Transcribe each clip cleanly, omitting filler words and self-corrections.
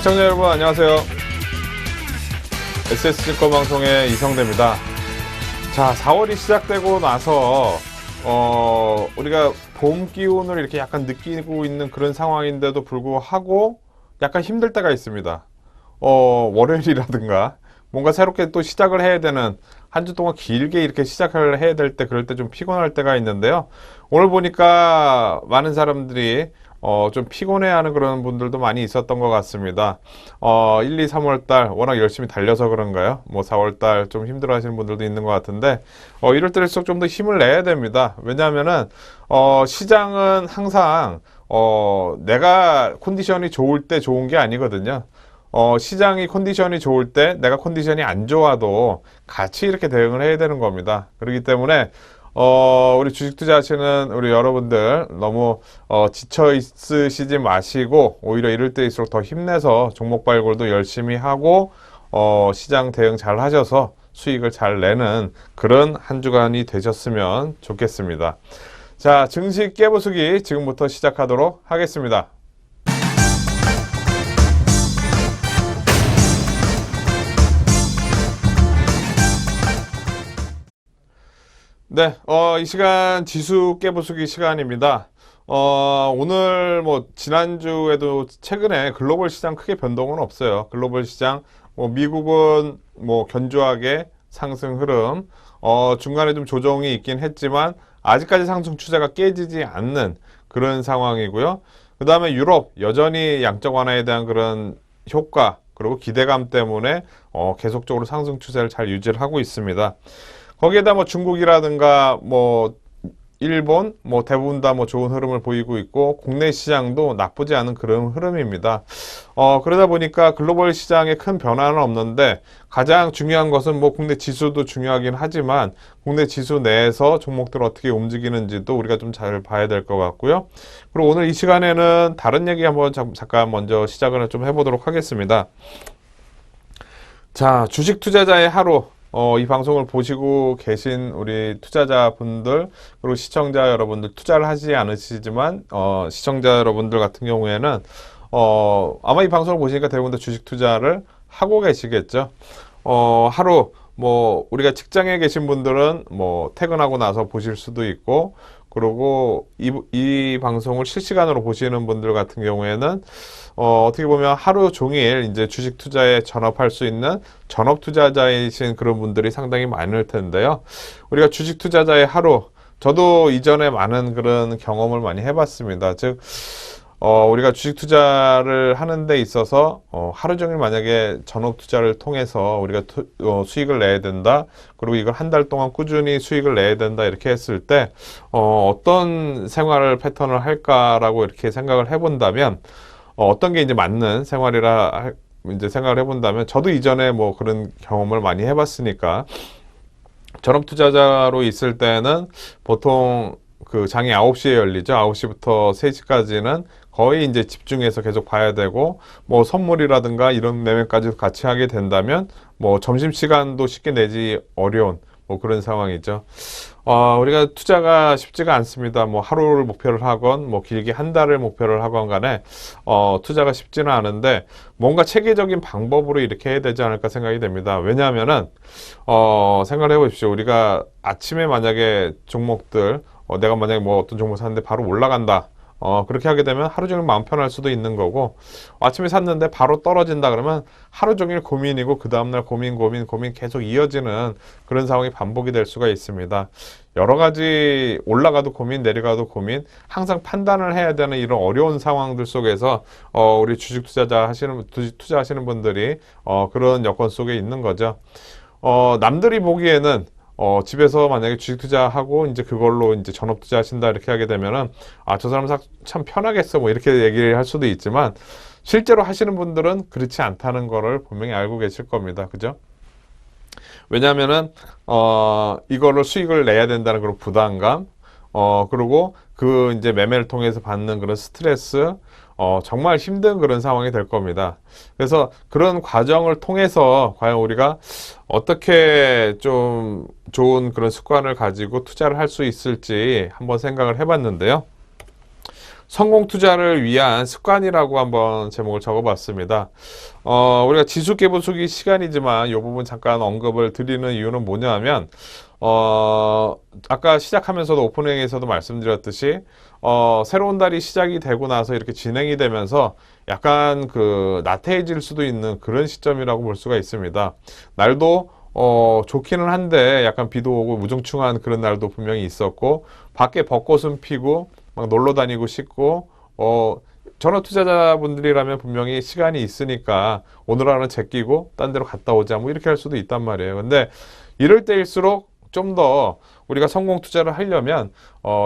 시청자 여러분 안녕하세요. SS증권 방송의 이성대입니다. 자, 4월이 시작되고 나서 우리가 봄 기온을 이렇게 약간 느끼고 있는 그런 상황인데도 불구하고 약간 힘들 때가 있습니다. 월요일이라든가 뭔가 새롭게 또 시작을 해야 되는, 한 주 동안 길게 이렇게 시작을 해야 될 때, 그럴 때 좀 피곤할 때가 있는데요. 오늘 보니까 많은 사람들이 좀 피곤해하는 그런 분들도 많이 있었던 것 같습니다. 1, 2, 3월 달 워낙 열심히 달려서 그런가요? 뭐 4월 달 좀 힘들어 하시는 분들도 있는 것 같은데, 이럴 때일수록 좀 더 힘을 내야 됩니다. 왜냐하면은, 시장은 항상, 내가 컨디션이 좋을 때 좋은 게 아니거든요. 시장이 컨디션이 좋을 때 내가 컨디션이 안 좋아도 같이 이렇게 대응을 해야 되는 겁니다. 그렇기 때문에 우리 주식 투자하시는 우리 여러분들 너무 지쳐 있으시지 마시고, 오히려 이럴 때일수록 더 힘내서 종목 발굴도 열심히 하고 시장 대응 잘 하셔서 수익을 잘 내는 그런 한 주간이 되셨으면 좋겠습니다. 자, 증시 깨부수기 지금부터 시작하도록 하겠습니다. 네, 이 시간 지수 깨부수기 시간입니다. 오늘 뭐 지난주에도 최근에 글로벌 시장 크게 변동은 없어요. 글로벌 시장 뭐 미국은 뭐 견조하게 상승 흐름, 중간에 좀 조정이 있긴 했지만 아직까지 상승 추세가 깨지지 않는 그런 상황이고요. 그 다음에 유럽 여전히 양적 완화에 대한 그런 효과 그리고 기대감 때문에 계속적으로 상승 추세를 잘 유지를 하고 있습니다. 거기에다 뭐 중국이라든가 뭐 일본 뭐 대부분 다 뭐 좋은 흐름을 보이고 있고, 국내 시장도 나쁘지 않은 그런 흐름입니다. 그러다 보니까 글로벌 시장에 큰 변화는 없는데, 가장 중요한 것은 뭐 국내 지수도 중요하긴 하지만 국내 지수 내에서 종목들 어떻게 움직이는지도 우리가 좀 잘 봐야 될 것 같고요. 그리고 오늘 이 시간에는 다른 얘기 한번 잠깐 먼저 시작을 좀 해보도록 하겠습니다. 자, 주식 투자자의 하루. 이 방송을 보시고 계신 우리 투자자분들, 그리고 시청자 여러분들, 투자를 하지 않으시지만, 시청자 여러분들 같은 경우에는, 아마 이 방송을 보시니까 대부분 다 주식 투자를 하고 계시겠죠. 하루, 뭐, 우리가 직장에 계신 분들은 뭐, 퇴근하고 나서 보실 수도 있고, 그리고 이 방송을 실시간으로 보시는 분들 같은 경우에는 어떻게 보면 하루 종일 이제 주식 투자에 전업할 수 있는 전업 투자자이신 그런 분들이 상당히 많을 텐데요. 우리가 주식 투자자의 하루, 저도 이전에 많은 그런 경험을 많이 해봤습니다. 즉, 우리가 주식 투자를 하는 데 있어서 하루 종일 만약에 전업 투자를 통해서 우리가 수익을 내야 된다, 그리고 이걸 한 달 동안 꾸준히 수익을 내야 된다, 이렇게 했을 때 어떤 생활 패턴을 할까라고 이렇게 생각을 해본다면, 어떤 게 이제 맞는 생활이라 이제 생각을 해본다면, 저도 이전에 뭐 그런 경험을 많이 해봤으니까, 전업 투자자로 있을 때는 보통 그 장이 9시에 열리죠. 9시부터 3시까지는 거의 이제 집중해서 계속 봐야 되고, 뭐 선물이라든가 이런 매매까지 같이 하게 된다면 뭐 점심시간도 쉽게 내지 어려운 뭐 그런 상황이죠. 우리가 투자가 쉽지가 않습니다. 뭐 하루를 목표를 하건 뭐 길게 한 달을 목표를 하건 간에 투자가 쉽지는 않은데, 뭔가 체계적인 방법으로 이렇게 해야 되지 않을까 생각이 됩니다. 왜냐하면은 생각을 해보십시오. 우리가 아침에 만약에 종목들, 내가 만약에 뭐 어떤 종목 샀는데 바로 올라간다, 그렇게 하게 되면 하루 종일 마음 편할 수도 있는 거고, 아침에 샀는데 바로 떨어진다 그러면 하루 종일 고민이고, 그 다음날 고민 계속 이어지는 그런 상황이 반복이 될 수가 있습니다. 여러 가지 올라가도 고민, 내려가도 고민, 항상 판단을 해야 되는 이런 어려운 상황들 속에서 우리 주식 투자하시는 분들이 그런 여건 속에 있는 거죠. 남들이 보기에는 집에서 만약에 주식 투자하고 이제 그걸로 이제 전업 투자하신다 이렇게 하게 되면은, 저 사람 참 편하겠어 뭐 이렇게 얘기를 할 수도 있지만, 실제로 하시는 분들은 그렇지 않다는 거를 분명히 알고 계실 겁니다. 그죠? 왜냐하면은 이거를 수익을 내야 된다는 그런 부담감, 그리고 그 이제 매매를 통해서 받는 그런 스트레스, 정말 힘든 그런 상황이 될 겁니다. 그래서 그런 과정을 통해서 과연 우리가 어떻게 좀 좋은 그런 습관을 가지고 투자를 할 수 있을지 한번 생각을 해봤는데요. 성공 투자를 위한 습관이라고 한번 제목을 적어봤습니다. 우리가 지수깨부수기 시간이지만 이 부분 잠깐 언급을 드리는 이유는 뭐냐면, 아까 시작하면서도 오프닝에서도 말씀드렸듯이, 새로운 달이 시작이 되고 나서 이렇게 진행이 되면서 약간 나태해질 수도 있는 그런 시점이라고 볼 수가 있습니다. 날도 좋기는 한데 약간 비도 오고 우중충한 그런 날도 분명히 있었고, 밖에 벚꽃은 피고 막 놀러 다니고 싶고, 전업 투자자분들이라면 분명히 시간이 있으니까 오늘 하루는 제끼고 딴 데로 갔다 오자 뭐 이렇게 할 수도 있단 말이에요. 근데 이럴 때일수록 좀 더 우리가 성공 투자를 하려면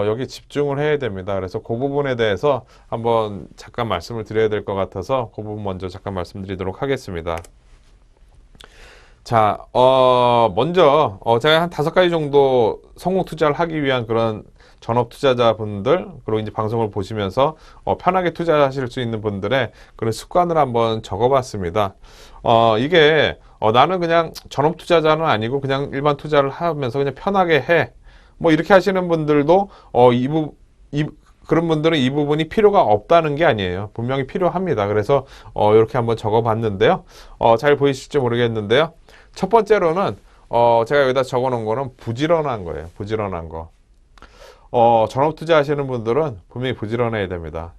여기 집중을 해야 됩니다. 그래서 그 부분에 대해서 한번 잠깐 말씀을 드려야 될 것 같아서 그 부분 먼저 잠깐 말씀드리도록 하겠습니다. 자, 먼저 제가 한 5가지 정도 성공 투자를 하기 위한 그런 전업 투자자분들, 그리고 이제 방송을 보시면서 편하게 투자하실 수 있는 분들의 그런 습관을 한번 적어봤습니다. 이게 나는 그냥 전업 투자자는 아니고 그냥 일반 투자를 하면서 그냥 편하게 해. 뭐 이렇게 하시는 분들도 그런 분들은 이 부분이 필요가 없다는 게 아니에요. 분명히 필요합니다. 그래서 이렇게 한번 적어봤는데요. 잘 보이실지 모르겠는데요. 첫 번째로는 제가 여기다 적어놓은 거는 부지런한 거예요. 부지런한 거. 전업 투자하시는 분들은 분명히 부지런해야 됩니다.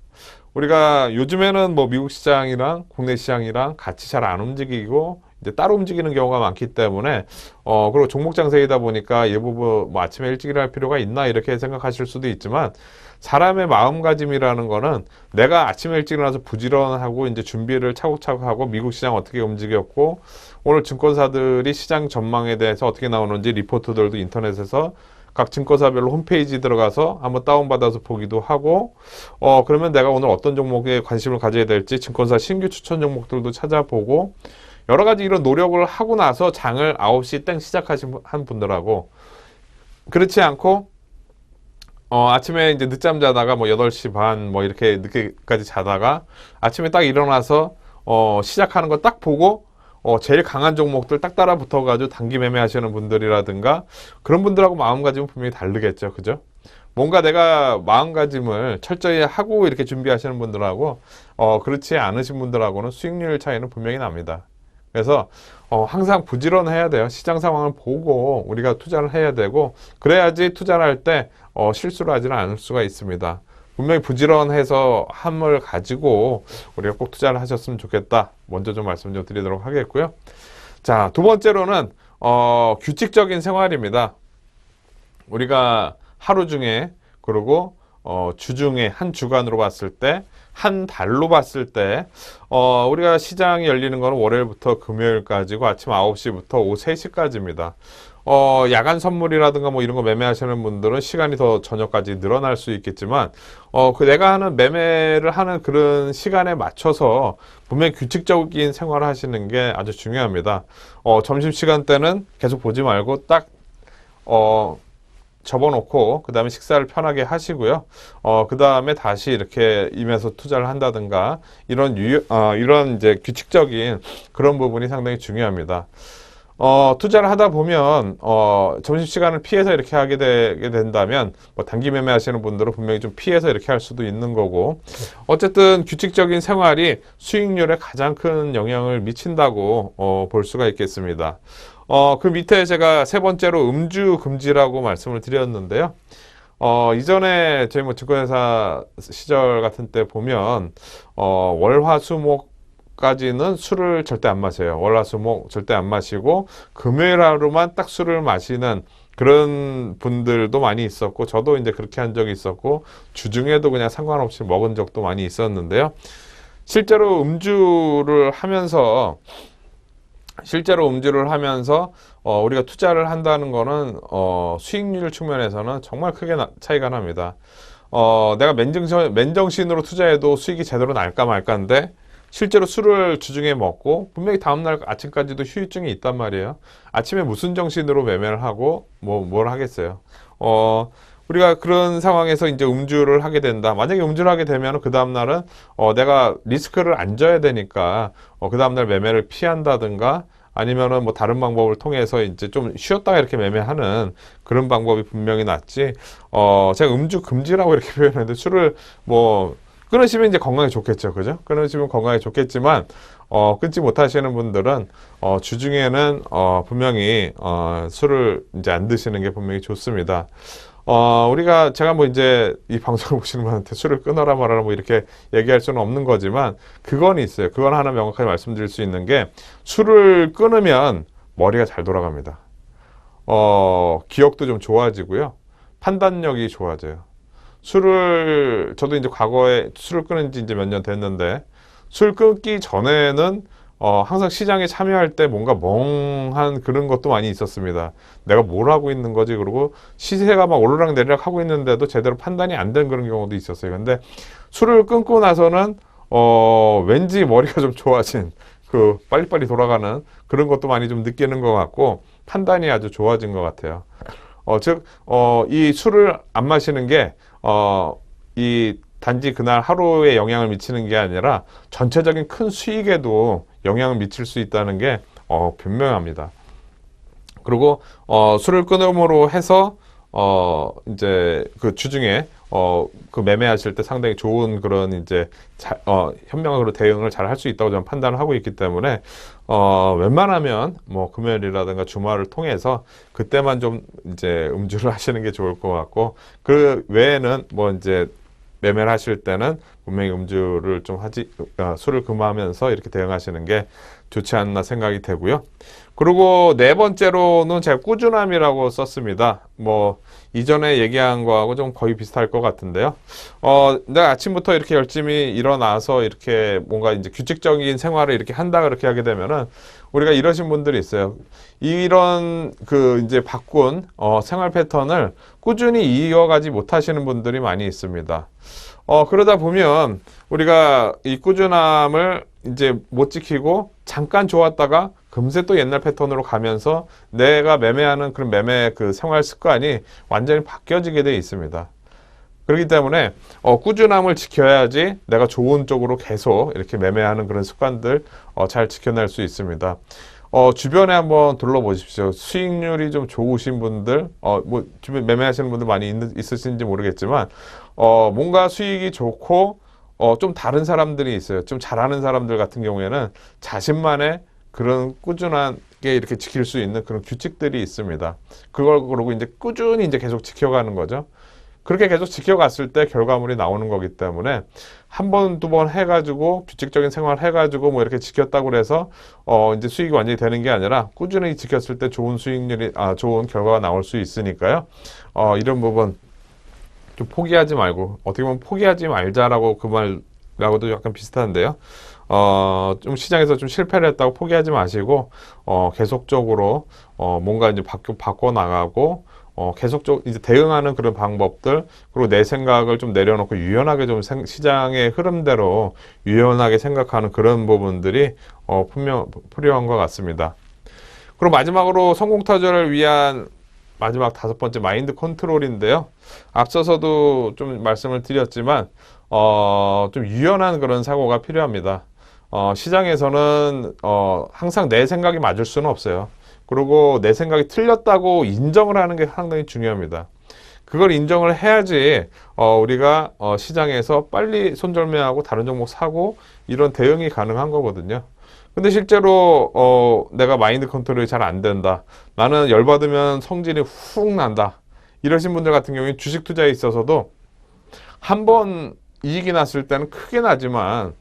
우리가 요즘에는 뭐 미국 시장이랑 국내 시장이랑 같이 잘 안 움직이고 이제 따로 움직이는 경우가 많기 때문에 그리고 종목 장세이다 보니까 이 부분 뭐 아침에 일찍 일어날 필요가 있나 이렇게 생각하실 수도 있지만 사람의 마음가짐이라는 거는 내가 아침에 일찍 일어나서 부지런하고 이제 준비를 차곡차곡 하고 미국 시장 어떻게 움직였고 오늘 증권사들이 시장 전망에 대해서 어떻게 나오는지 리포트들도 인터넷에서 각 증권사별로 홈페이지 들어가서 한번 다운받아서 보기도 하고 그러면 내가 오늘 어떤 종목에 관심을 가져야 될지 증권사 신규 추천 종목들도 찾아보고 여러 가지 이런 노력을 하고 나서 장을 9시 땡 시작하신 한 분들하고 그렇지 않고 아침에 이제 늦잠 자다가 뭐 8시 반 뭐 이렇게 늦게까지 자다가 아침에 딱 일어나서 시작하는 거 딱 보고 제일 강한 종목들 딱 따라 붙어가지고 단기 매매 하시는 분들이라든가 그런 분들하고 마음가짐은 분명히 다르겠죠. 그죠? 뭔가 내가 마음가짐을 철저히 하고 이렇게 준비하시는 분들하고 그렇지 않으신 분들하고는 수익률 차이는 분명히 납니다. 그래서 항상 부지런해야 돼요. 시장 상황을 보고 우리가 투자를 해야 되고 그래야지 투자를 할 때 실수를 하지는 않을 수가 있습니다. 분명히 부지런해서 함을 가지고 우리가 꼭 투자를 하셨으면 좋겠다. 먼저 좀 말씀 좀 드리도록 하겠고요. 자, 두 번째로는 규칙적인 생활입니다. 우리가 하루 중에 그리고 주중에 한 주간으로 봤을 때 한 달로 봤을 때 우리가 시장이 열리는 거는 월요일부터 금요일까지고 아침 9시부터 오후 3시까지입니다. 야간 선물이라든가 뭐 이런 거 매매하시는 분들은 시간이 더 저녁까지 늘어날 수 있겠지만 내가 하는 매매를 하는 그런 시간에 맞춰서 분명히 규칙적인 생활을 하시는 게 아주 중요합니다. 점심시간 때는 계속 보지 말고 딱 접어놓고 그 다음에 식사를 편하게 하시고요. 그 다음에 다시 이렇게 임해서 투자를 한다든가 이런 이제 규칙적인 그런 부분이 상당히 중요합니다. 투자를 하다 보면 점심시간을 피해서 이렇게 하게 되게 된다면 뭐 단기 매매 하시는 분들은 분명히 좀 피해서 이렇게 할 수도 있는 거고 어쨌든 규칙적인 생활이 수익률에 가장 큰 영향을 미친다고 볼 수가 있겠습니다. 그 밑에 제가 세 번째로 음주 금지라고 말씀을 드렸는데요. 이전에 저희 뭐 증권회사 시절 같은 때 보면 월화수목까지는 술을 절대 안 마셔요. 월화수목 절대 안 마시고 금요일 하루만 딱 술을 마시는 그런 분들도 많이 있었고 저도 이제 그렇게 한 적이 있었고 주중에도 그냥 상관없이 먹은 적도 많이 있었는데요. 실제로 음주를 하면서 우리가 투자를 한다는 거는 수익률 측면에서는 정말 크게 차이가 납니다. 내가 맨정신으로 투자해도 수익이 제대로 날까 말까인데 실제로 술을 주중에 먹고 분명히 다음날 아침까지도 후유증이 있단 말이에요. 아침에 무슨 정신으로 매매를 하고 뭘 하겠어요. 우리가 그런 상황에서 이제 음주를 하게 된다. 만약에 음주를 하게 되면 그 다음날은 내가 리스크를 안 져야 되니까 그 다음날 매매를 피한다든가 아니면은 뭐 다른 방법을 통해서 이제 좀 쉬었다가 이렇게 매매하는 그런 방법이 분명히 낫지. 제가 음주 금지라고 이렇게 표현했는데 술을 뭐 끊으시면 이제 건강에 좋겠죠. 그죠? 끊으시면 건강에 좋겠지만, 끊지 못하시는 분들은, 주중에는, 분명히, 술을 이제 안 드시는 게 분명히 좋습니다. 제가 뭐 이제 이 방송을 보시는 분한테 술을 끊어라 말아라 뭐 이렇게 얘기할 수는 없는 거지만, 그건 있어요. 그건 하나 명확하게 말씀드릴 수 있는 게, 술을 끊으면 머리가 잘 돌아갑니다. 기억도 좀 좋아지고요. 판단력이 좋아져요. 저도 이제 과거에 술을 끊은 지 이제 몇 년 됐는데, 술 끊기 전에는, 항상 시장에 참여할 때 뭔가 멍한 그런 것도 많이 있었습니다. 내가 뭘 하고 있는 거지? 그리고 시세가 막 오르락내리락 하고 있는데도 제대로 판단이 안 된 그런 경우도 있었어요. 근데 술을 끊고 나서는, 왠지 머리가 좀 좋아진, 빨리빨리 돌아가는 그런 것도 많이 좀 느끼는 것 같고, 판단이 아주 좋아진 것 같아요. 이 술을 안 마시는 게, 이 단지 그날 하루에 영향을 미치는 게 아니라 전체적인 큰 수익에도 영향을 미칠 수 있다는 게, 분명합니다. 그리고, 술을 끊음으로 해서, 이제 그 주중에, 그 매매하실 때 상당히 좋은 그런 이제, 현명하게 대응을 잘 할 수 있다고 저는 판단을 하고 있기 때문에, 웬만하면 뭐 금요일이라든가 주말을 통해서 그때만 좀 이제 음주를 하시는 게 좋을 것 같고, 그 외에는 뭐 이제 매매를 하실 때는 분명히 음주를 좀 술을 금하면서 이렇게 대응하시는 게 좋지 않나 생각이 되고요. 그리고 네 번째로는 제가 꾸준함이라고 썼습니다. 뭐 이전에 얘기한 거하고 좀 거의 비슷할 것 같은데요. 내가 아침부터 이렇게 열심히 일어나서 이렇게 뭔가 이제 규칙적인 생활을 이렇게 한다 그렇게 하게 되면은 우리가 이러신 분들이 있어요. 이런 이제 바꾼 생활 패턴을 꾸준히 이어가지 못하시는 분들이 많이 있습니다. 그러다 보면 우리가 이 꾸준함을 이제 못 지키고 잠깐 좋았다가 금세 또 옛날 패턴으로 가면서 내가 매매하는 그런 매매 생활 습관이 완전히 바뀌어지게 돼 있습니다. 그렇기 때문에 꾸준함을 지켜야지 내가 좋은 쪽으로 계속 이렇게 매매하는 그런 습관들 잘 지켜낼 수 있습니다. 주변에 한번 둘러보십시오. 수익률이 좀 좋으신 분들, 뭐 주변 매매하시는 분들 많이 있으신지 모르겠지만, 뭔가 수익이 좋고 좀 다른 사람들이 있어요. 좀 잘하는 사람들 같은 경우에는 자신만의 그런 꾸준하게 이렇게 지킬 수 있는 그런 규칙들이 있습니다. 그걸 그러고 이제 꾸준히 이제 계속 지켜가는 거죠. 그렇게 계속 지켜갔을 때 결과물이 나오는 거기 때문에 한 번, 두 번 해가지고 규칙적인 생활 해가지고 뭐 이렇게 지켰다고 해서 이제 수익이 완전히 되는 게 아니라 꾸준히 지켰을 때 좋은 좋은 결과가 나올 수 있으니까요. 이런 부분 좀 포기하지 말고 어떻게 보면 포기하지 말자라고 그 말하고도 약간 비슷한데요. 좀 시장에서 좀 실패를 했다고 포기하지 마시고 계속적으로 뭔가 이제 바꿔 나가고 계속적으로 이제 대응하는 그런 방법들, 그리고 내 생각을 좀 내려놓고 유연하게 좀 시장의 흐름대로 유연하게 생각하는 그런 부분들이 필요한 것 같습니다. 그리고 마지막으로 성공 타절을 위한 마지막 5번째 마인드 컨트롤인데요. 앞서서도 좀 말씀을 드렸지만 좀 유연한 그런 사고가 필요합니다. 시장에서는 항상 내 생각이 맞을 수는 없어요. 그리고 내 생각이 틀렸다고 인정을 하는 게 상당히 중요합니다. 그걸 인정을 해야지 우리가 시장에서 빨리 손절매하고 다른 종목 사고 이런 대응이 가능한 거거든요. 근데 실제로 내가 마인드 컨트롤이 잘 안 된다. 나는 열받으면 성질이 훅 난다. 이러신 분들 같은 경우에 주식 투자에 있어서도 한 번 이익이 났을 때는 크게 나지만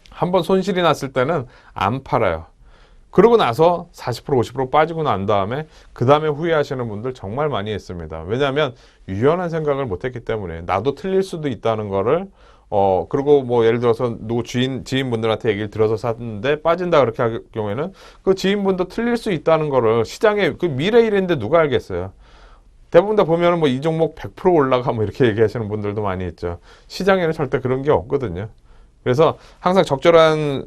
한 번 손실이 났을 때는 안 팔아요. 그러고 나서 40% 50% 빠지고 난 다음에 그 다음에 후회하시는 분들 정말 많이 있습니다. 왜냐하면 유연한 생각을 못했기 때문에 나도 틀릴 수도 있다는 거를 그리고 뭐 예를 들어서 지인분들한테 얘기를 들어서 샀는데 빠진다 그렇게 할 경우에는 그 지인분도 틀릴 수 있다는 거를 시장에 그 미래 일인데 누가 알겠어요. 대부분 다 보면은 뭐 이 종목 100% 올라가 뭐 이렇게 얘기하시는 분들도 많이 있죠. 시장에는 절대 그런 게 없거든요. 그래서 항상 적절한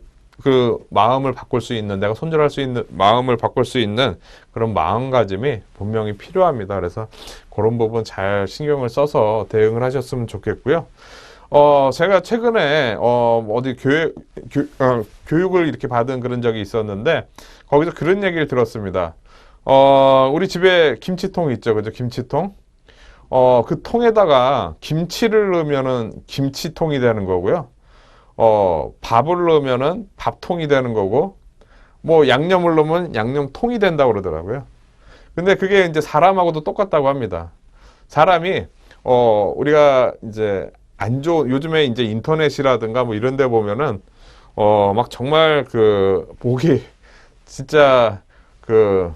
마음을 바꿀 수 있는, 내가 손절할 수 있는, 마음을 바꿀 수 있는 그런 마음가짐이 분명히 필요합니다. 그래서 그런 부분 잘 신경을 써서 대응을 하셨으면 좋겠고요. 제가 최근에, 어디 교육을 이렇게 받은 그런 적이 있었는데, 거기서 그런 얘기를 들었습니다. 우리 집에 김치통 있죠. 그죠? 김치통. 그 통에다가 김치를 넣으면은 김치통이 되는 거고요. 밥을 넣으면은 밥통이 되는 거고, 뭐 양념을 넣으면 양념통이 된다고 그러더라고요. 근데 그게 이제 사람하고도 똑같다고 합니다. 사람이 우리가 이제 안 좋은 요즘에 이제 인터넷이라든가 뭐 이런 데 보면은 막 정말 그 보기 진짜 그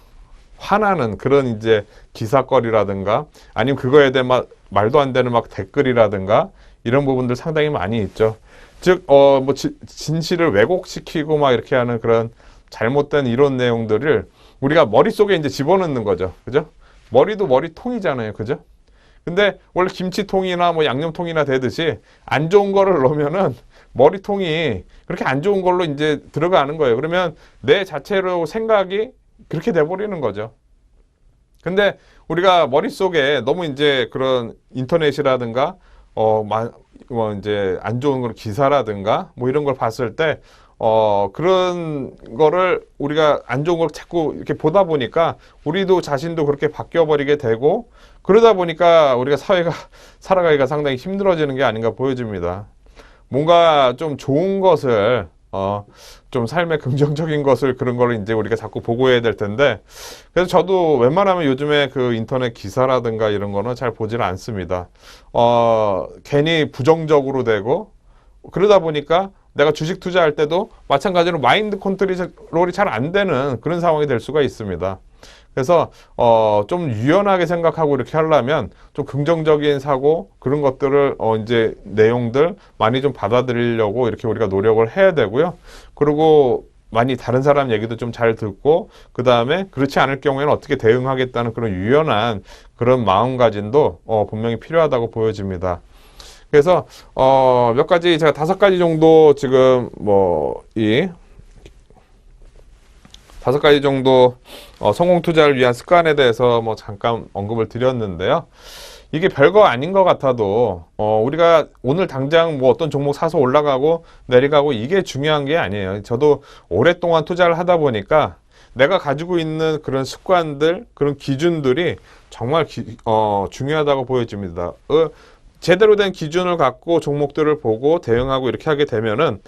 화나는 그런 이제 기사거리라든가 아니면 그거에 대한 막 말도 안 되는 막 댓글이라든가 이런 부분들 상당히 많이 있죠. 즉, 뭐 진실을 왜곡시키고 막 이렇게 하는 그런 잘못된 이론 내용들을 우리가 머릿속에 이제 집어넣는 거죠. 그죠? 머리도 머리통이잖아요. 그죠? 근데 원래 김치통이나 뭐 양념통이나 되듯이 안 좋은 거를 넣으면은 머리통이 그렇게 안 좋은 걸로 이제 들어가는 거예요. 그러면 내 자체로 생각이 그렇게 돼버리는 거죠. 근데 우리가 머릿속에 너무 이제 그런 인터넷이라든가 뭐 이제 안 좋은 걸 기사라든가 뭐 이런 걸 봤을 때 그런 거를 우리가 안 좋은 걸 자꾸 이렇게 보다 보니까 우리도 자신도 그렇게 바뀌어 버리게 되고 그러다 보니까 우리가 사회가 살아가기가 상당히 힘들어지는 게 아닌가 보여집니다. 뭔가 좀 좋은 것을 좀 삶의 긍정적인 것을 그런 거를 이제 우리가 자꾸 보고해야 될 텐데 그래서 저도 웬만하면 요즘에 그 인터넷 기사라든가 이런 거는 잘 보질 않습니다. 괜히 부정적으로 되고 그러다 보니까 내가 주식 투자할 때도 마찬가지로 마인드 컨트롤이 잘 안 되는 그런 상황이 될 수가 있습니다. 그래서 좀 유연하게 생각하고 이렇게 하려면 좀 긍정적인 사고 그런 것들을 이제 내용들 많이 좀 받아들이려고 이렇게 우리가 노력을 해야 되고요. 그리고 많이 다른 사람 얘기도 좀 잘 듣고 그 다음에 그렇지 않을 경우에는 어떻게 대응하겠다는 그런 유연한 그런 마음가짐도 분명히 필요하다고 보여집니다. 그래서 몇 가지 제가 5가지 정도 지금 다섯 가지 정도 성공 투자를 위한 습관에 대해서 뭐 잠깐 언급을 드렸는데요. 이게 별거 아닌 것 같아도 우리가 오늘 당장 뭐 어떤 종목 사서 올라가고 내려가고 이게 중요한 게 아니에요. 저도 오랫동안 투자를 하다 보니까 내가 가지고 있는 그런 습관들, 그런 기준들이 정말 중요하다고 보여집니다. 제대로 된 기준을 갖고 종목들을 보고 대응하고 이렇게 하게 되면은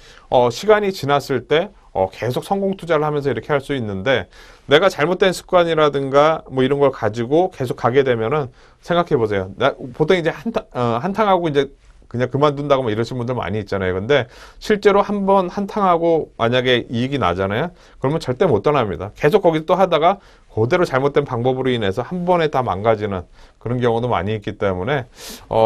시간이 지났을 때 계속 성공 투자를 하면서 이렇게 할 수 있는데 내가 잘못된 습관이라든가 뭐 이런 걸 가지고 계속 가게 되면은 생각해 보세요. 보통 이제 한탕하고 이제 그냥 그만둔다고 뭐 이러신 분들 많이 있잖아요. 근데 실제로 한번 한탕하고 만약에 이익이 나잖아요. 그러면 절대 못 떠납니다. 계속 거기 또 하다가 그대로 잘못된 방법으로 인해서 한 번에 다 망가지는 그런 경우도 많이 있기 때문에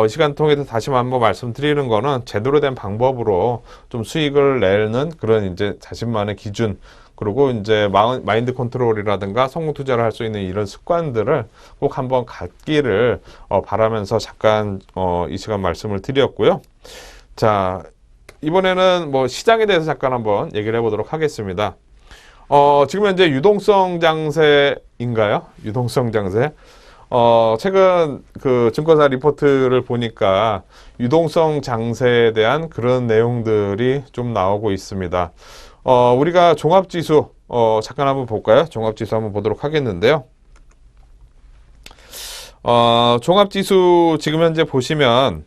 이 시간 통해서 다시 한번 말씀드리는 거는 제대로 된 방법으로 좀 수익을 내는 그런 이제 자신만의 기준 그리고 이제 마인드 컨트롤이라든가 성공 투자를 할 수 있는 이런 습관들을 꼭 한번 갖기를 바라면서 잠깐 이 시간 말씀을 드렸고요. 자, 이번에는 뭐 시장에 대해서 잠깐 한번 얘기를 해보도록 하겠습니다. 지금 현재 유동성 장세인가요? 유동성 장세? 최근 그 증권사 리포트를 보니까 유동성 장세에 대한 그런 내용들이 좀 나오고 있습니다. 우리가 종합지수, 잠깐 한번 볼까요? 종합지수 한번 보도록 하겠는데요. 종합지수 지금 현재 보시면,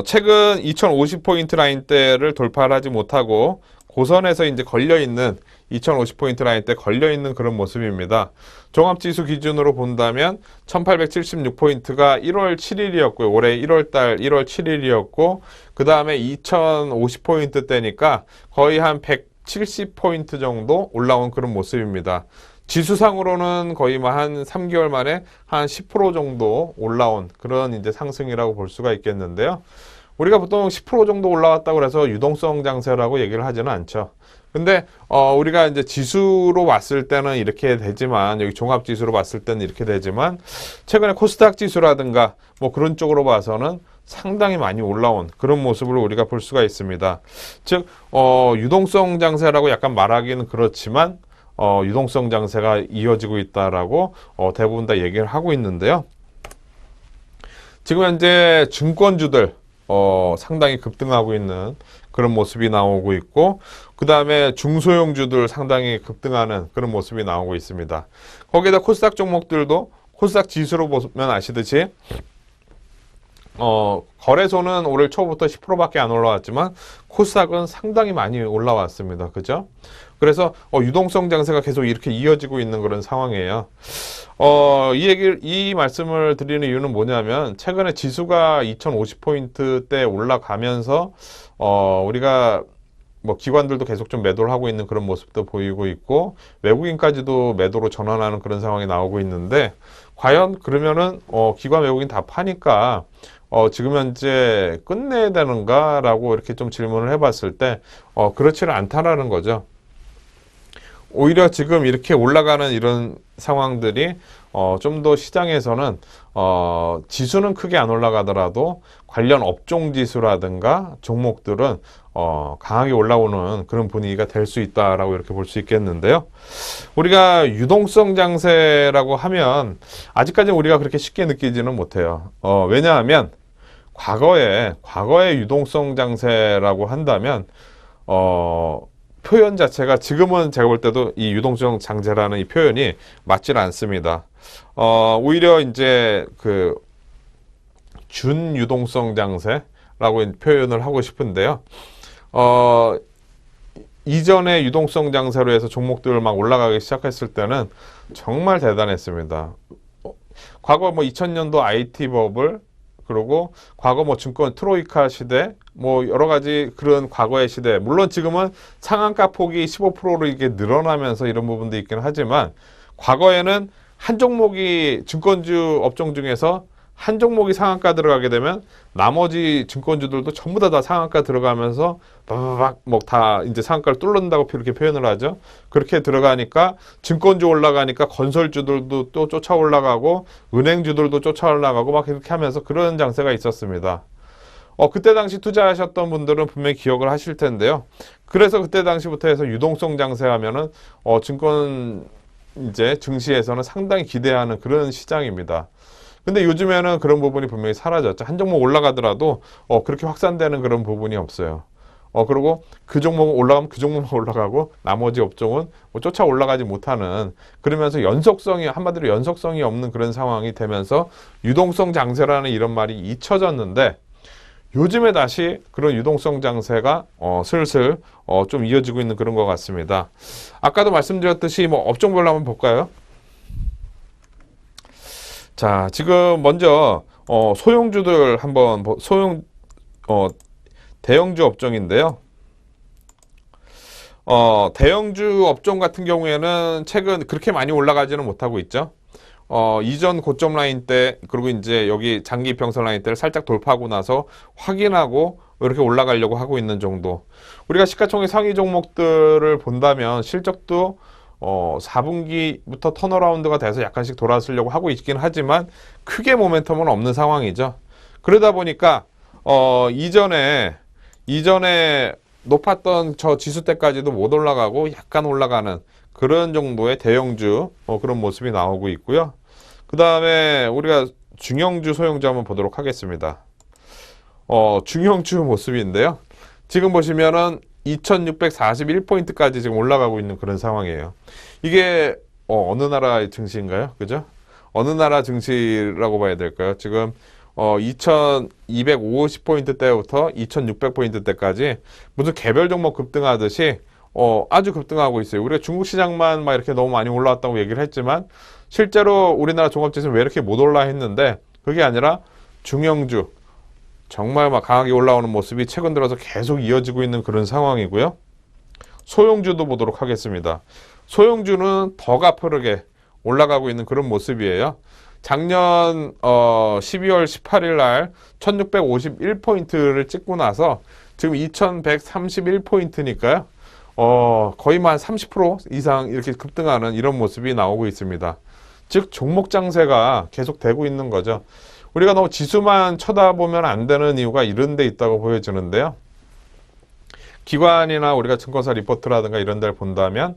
최근 2050포인트 라인대를 돌파를 하지 못하고, 고선에서 이제 걸려있는 2050포인트 라인대 걸려있는 그런 모습입니다. 종합지수 기준으로 본다면 1876포인트가 1월 7일이었고요. 올해 1월달 1월 7일이었고 그 다음에 2050포인트 대니까 거의 한 170포인트 정도 올라온 그런 모습입니다. 지수상으로는 거의 한 3개월 만에 한 10% 정도 올라온 그런 이제 상승이라고 볼 수가 있겠는데요. 우리가 보통 10% 정도 올라왔다고 해서 유동성 장세라고 얘기를 하지는 않죠. 근데 우리가 이제 지수로 봤을 때는 이렇게 되지만 여기 종합 지수로 봤을 때는 이렇게 되지만 최근에 코스닥 지수라든가 뭐 그런 쪽으로 봐서는 상당히 많이 올라온 그런 모습을 우리가 볼 수가 있습니다. 즉 유동성 장세라고 약간 말하기는 그렇지만 유동성 장세가 이어지고 있다라고 대부분 다 얘기를 하고 있는데요. 지금 현재 증권주들 상당히 급등하고 있는 그런 모습이 나오고 있고, 그 다음에 중소형주들 상당히 급등하는 그런 모습이 나오고 있습니다. 거기에다 코스닥 종목들도 코스닥 지수로 보면 아시듯이 거래소는 올해 초부터 10%밖에 안 올라왔지만 코스닥은 상당히 많이 올라왔습니다. 그죠? 그래서 유동성 장세가 계속 이렇게 이어지고 있는 그런 상황이에요. 이 말씀을 드리는 이유는 뭐냐면 최근에 지수가 2050포인트대 올라가면서 우리가 뭐 기관들도 계속 좀 매도를 하고 있는 그런 모습도 보이고 있고 외국인까지도 매도로 전환하는 그런 상황이 나오고 있는데 과연 그러면은 기관 외국인 다 파니까 지금 현재 끝내야 되는가라고 이렇게 좀 질문을 해봤을 때 그렇지는 않다라는 거죠. 오히려 지금 이렇게 올라가는 이런 상황들이 좀 더 시장에서는 지수는 크게 안 올라가더라도 관련 업종 지수라든가 종목들은 강하게 올라오는 그런 분위기가 될 수 있다라고 이렇게 볼 수 있겠는데요. 우리가 유동성 장세라고 하면 아직까지는 우리가 그렇게 쉽게 느끼지는 못해요. 왜냐하면 과거에 유동성 장세라고 한다면 표현 자체가 지금은 제가 볼 때도 이 유동성 장세라는 이 표현이 맞질 않습니다. 오히려 이제 그 준유동성 장세라고 표현을 하고 싶은데요. 이전에 유동성 장세로 해서 종목들 막 올라가기 시작했을 때는 정말 대단했습니다. 과거 뭐 2000년도 IT 버블 그리고 과거 뭐 증권 트로이카 시대 뭐 여러 가지 그런 과거의 시대 물론 지금은 상한가 폭이 15%로 이게 늘어나면서 이런 부분도 있긴 하지만 과거에는 한 종목이 증권주 업종 중에서 한 종목이 상한가 들어가게 되면 나머지 증권주들도 전부 다 상한가 들어가면서 막 뭐 다 이제 상한가를 뚫는다고 이렇게 표현을 하죠. 그렇게 들어가니까 증권주 올라가니까 건설주들도 또 쫓아 올라가고 은행주들도 쫓아 올라가고 막 이렇게 하면서 그런 장세가 있었습니다. 그때 당시 투자하셨던 분들은 분명히 기억을 하실 텐데요. 그래서 그때 당시부터 해서 유동성 장세하면은 증권 이제 증시에서는 상당히 기대하는 그런 시장입니다. 근데 요즘에는 그런 부분이 분명히 사라졌죠. 한 종목 올라가더라도 그렇게 확산되는 그런 부분이 없어요. 그리고 그 종목 올라가면 그 종목만 올라가고 나머지 업종은 뭐 쫓아 올라가지 못하는 그러면서 한마디로 연속성이 없는 그런 상황이 되면서 유동성 장세라는 이런 말이 잊혀졌는데 요즘에 다시 그런 유동성 장세가 슬슬 좀 이어지고 있는 그런 것 같습니다. 아까도 말씀드렸듯이 뭐 업종별로 한번 볼까요? 자, 지금 먼저 소형주들 한번 대형주 업종인데요. 대형주 업종 같은 경우에는 최근 그렇게 많이 올라가지는 못하고 있죠. 이전 고점 라인 때 그리고 이제 여기 장기 이평선 라인 때를 살짝 돌파하고 나서 확인하고 이렇게 올라가려고 하고 있는 정도. 우리가 시가총액 상위 종목들을 본다면 실적도 4분기부터 턴어라운드가 돼서 약간씩 돌아서려고 하고 있긴 하지만 크게 모멘텀은 없는 상황이죠. 그러다 보니까 이전에 높았던 저 지수 때까지도 못 올라가고 약간 올라가는 그런 정도의 대형주 그런 모습이 나오고 있고요. 그 다음에 우리가 중형주, 소형주 한번 보도록 하겠습니다. 중형주 모습인데요. 지금 보시면은 2641포인트까지 지금 올라가고 있는 그런 상황이에요. 이게 어느 나라의 증시인가요? 그죠? 어느 나라 증시라고 봐야 될까요? 지금 2250포인트 때부터 2600포인트 때까지 무슨 개별 종목 급등하듯이 아주 급등하고 있어요. 우리가 중국 시장만 막 이렇게 너무 많이 올라왔다고 얘기를 했지만 실제로 우리나라 종합지수는 왜 이렇게 못 올라 했는데 그게 아니라 중형주 정말 막 강하게 올라오는 모습이 최근 들어서 계속 이어지고 있는 그런 상황이고요. 소형주도 보도록 하겠습니다. 소형주는 더 가파르게 올라가고 있는 그런 모습이에요. 작년 12월 18일 날 1651포인트를 찍고 나서 지금 2131포인트니까요. 거의 한 30% 이상 이렇게 급등하는 이런 모습이 나오고 있습니다. 즉 종목 장세가 계속 되고 있는 거죠. 우리가 너무 지수만 쳐다보면 안 되는 이유가 이런 데 있다고 보여지는데요. 기관이나 우리가 증권사 리포트라든가 이런 데를 본다면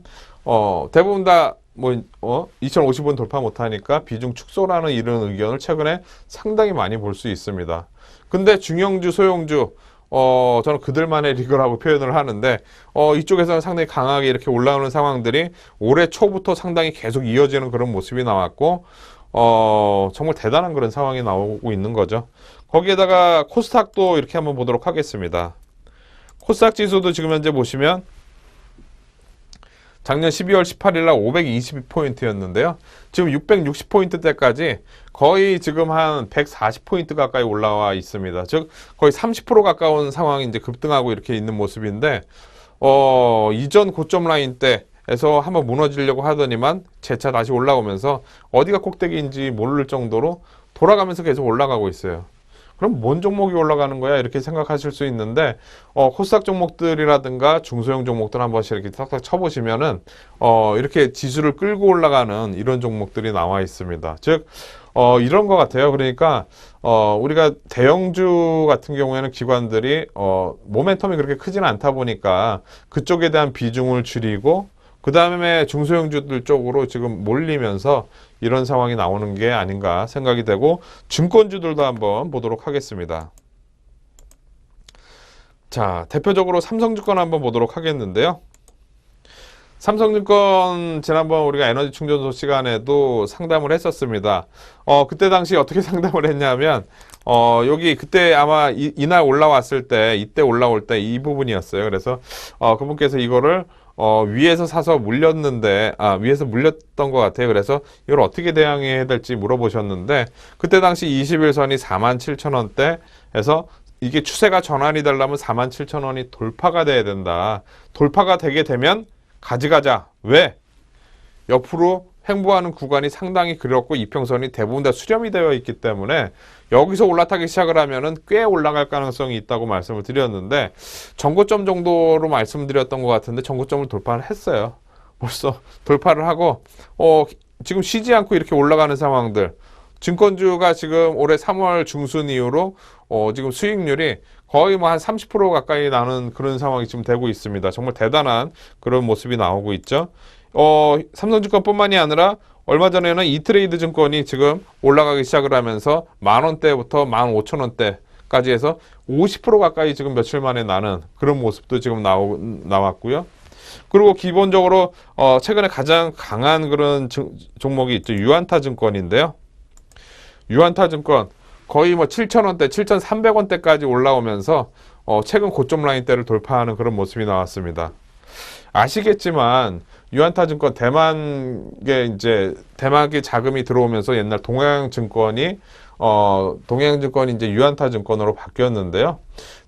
대부분 다 2050은 돌파 못하니까 비중 축소라는 이런 의견을 최근에 상당히 많이 볼 수 있습니다. 근데 중형주, 소형주, 저는 그들만의 리그라고 표현을 하는데, 이쪽에서는 상당히 강하게 이렇게 올라오는 상황들이 올해 초부터 상당히 계속 이어지는 그런 모습이 나왔고, 정말 대단한 그런 상황이 나오고 있는 거죠. 거기에다가 코스닥도 이렇게 한번 보도록 하겠습니다. 코스닥 지수도 지금 현재 보시면 작년 12월 18일 날 522포인트였는데요. 지금 660포인트대까지 거의 지금 한 140포인트 가까이 올라와 있습니다. 즉 거의 30% 가까운 상황이 이제 급등하고 이렇게 있는 모습인데, 이전 고점 라인 때에서 한번 무너지려고 하더니만 재차 다시 올라오면서 어디가 꼭대기인지 모를 정도로 돌아가면서 계속 올라가고 있어요. 그럼 뭔 종목이 올라가는 거야? 이렇게 생각하실 수 있는데, 코스닥 종목들이라든가 중소형 종목들 한 번씩 이렇게 탁탁 쳐보시면은, 이렇게 지수를 끌고 올라가는 이런 종목들이 나와 있습니다. 즉, 이런 것 같아요. 그러니까, 우리가 대형주 같은 경우에는 기관들이, 모멘텀이 그렇게 크지는 않다 보니까 그쪽에 대한 비중을 줄이고, 그 다음에 중소형주들 쪽으로 지금 몰리면서 이런 상황이 나오는 게 아닌가 생각이 되고, 증권주들도 한번 보도록 하겠습니다. 자, 대표적으로 삼성증권 한번 보도록 하겠는데요. 삼성증권 지난번 우리가 에너지 충전소 시간에도 상담을 했었습니다. 그때 당시 어떻게 상담을 했냐면, 여기 그때 아마 이날 올라왔을 때, 이때 올라올 때 이 부분이었어요. 그래서 그분께서 이거를 위에서 사서 물렸는데, 위에서 물렸던 것 같아요. 그래서 이걸 어떻게 대응해야 될지 물어보셨는데, 그때 당시 21선이 47,000원대에서 이게 추세가 전환이 되려면 47,000원이 돌파가 돼야 된다. 돌파가 되게 되면 가져가자. 왜? 옆으로 횡보하는 구간이 상당히 길었고 이평선이 대부분 다 수렴이 되어 있기 때문에 여기서 올라타기 시작을 하면은 꽤 올라갈 가능성이 있다고 말씀을 드렸는데, 전고점 정도로 말씀드렸던 것 같은데 전고점을 돌파를 했어요. 벌써 돌파를 하고 지금 쉬지 않고 이렇게 올라가는 상황들, 증권주가 지금 올해 3월 중순 이후로 지금 수익률이 거의 뭐 한 30% 가까이 나는 그런 상황이 지금 되고 있습니다. 정말 대단한 그런 모습이 나오고 있죠. 삼성증권뿐만이 아니라 얼마 전에는 이트레이드 증권이 지금 올라가기 시작을 하면서 10,000원대부터 15,000원대까지 해서 50% 가까이 지금 며칠 만에 나는 그런 모습도 지금 나왔고요. 그리고 기본적으로 최근에 가장 강한 그런 종목이 있죠. 유안타 증권인데요. 유안타 증권 거의 뭐 7,000원대, 7,300원대까지 올라오면서 최근 고점 라인대를 돌파하는 그런 모습이 나왔습니다. 아시겠지만 유안타증권 대만계 자금이 들어오면서 옛날 동양증권이 이제 유안타증권으로 바뀌었는데요.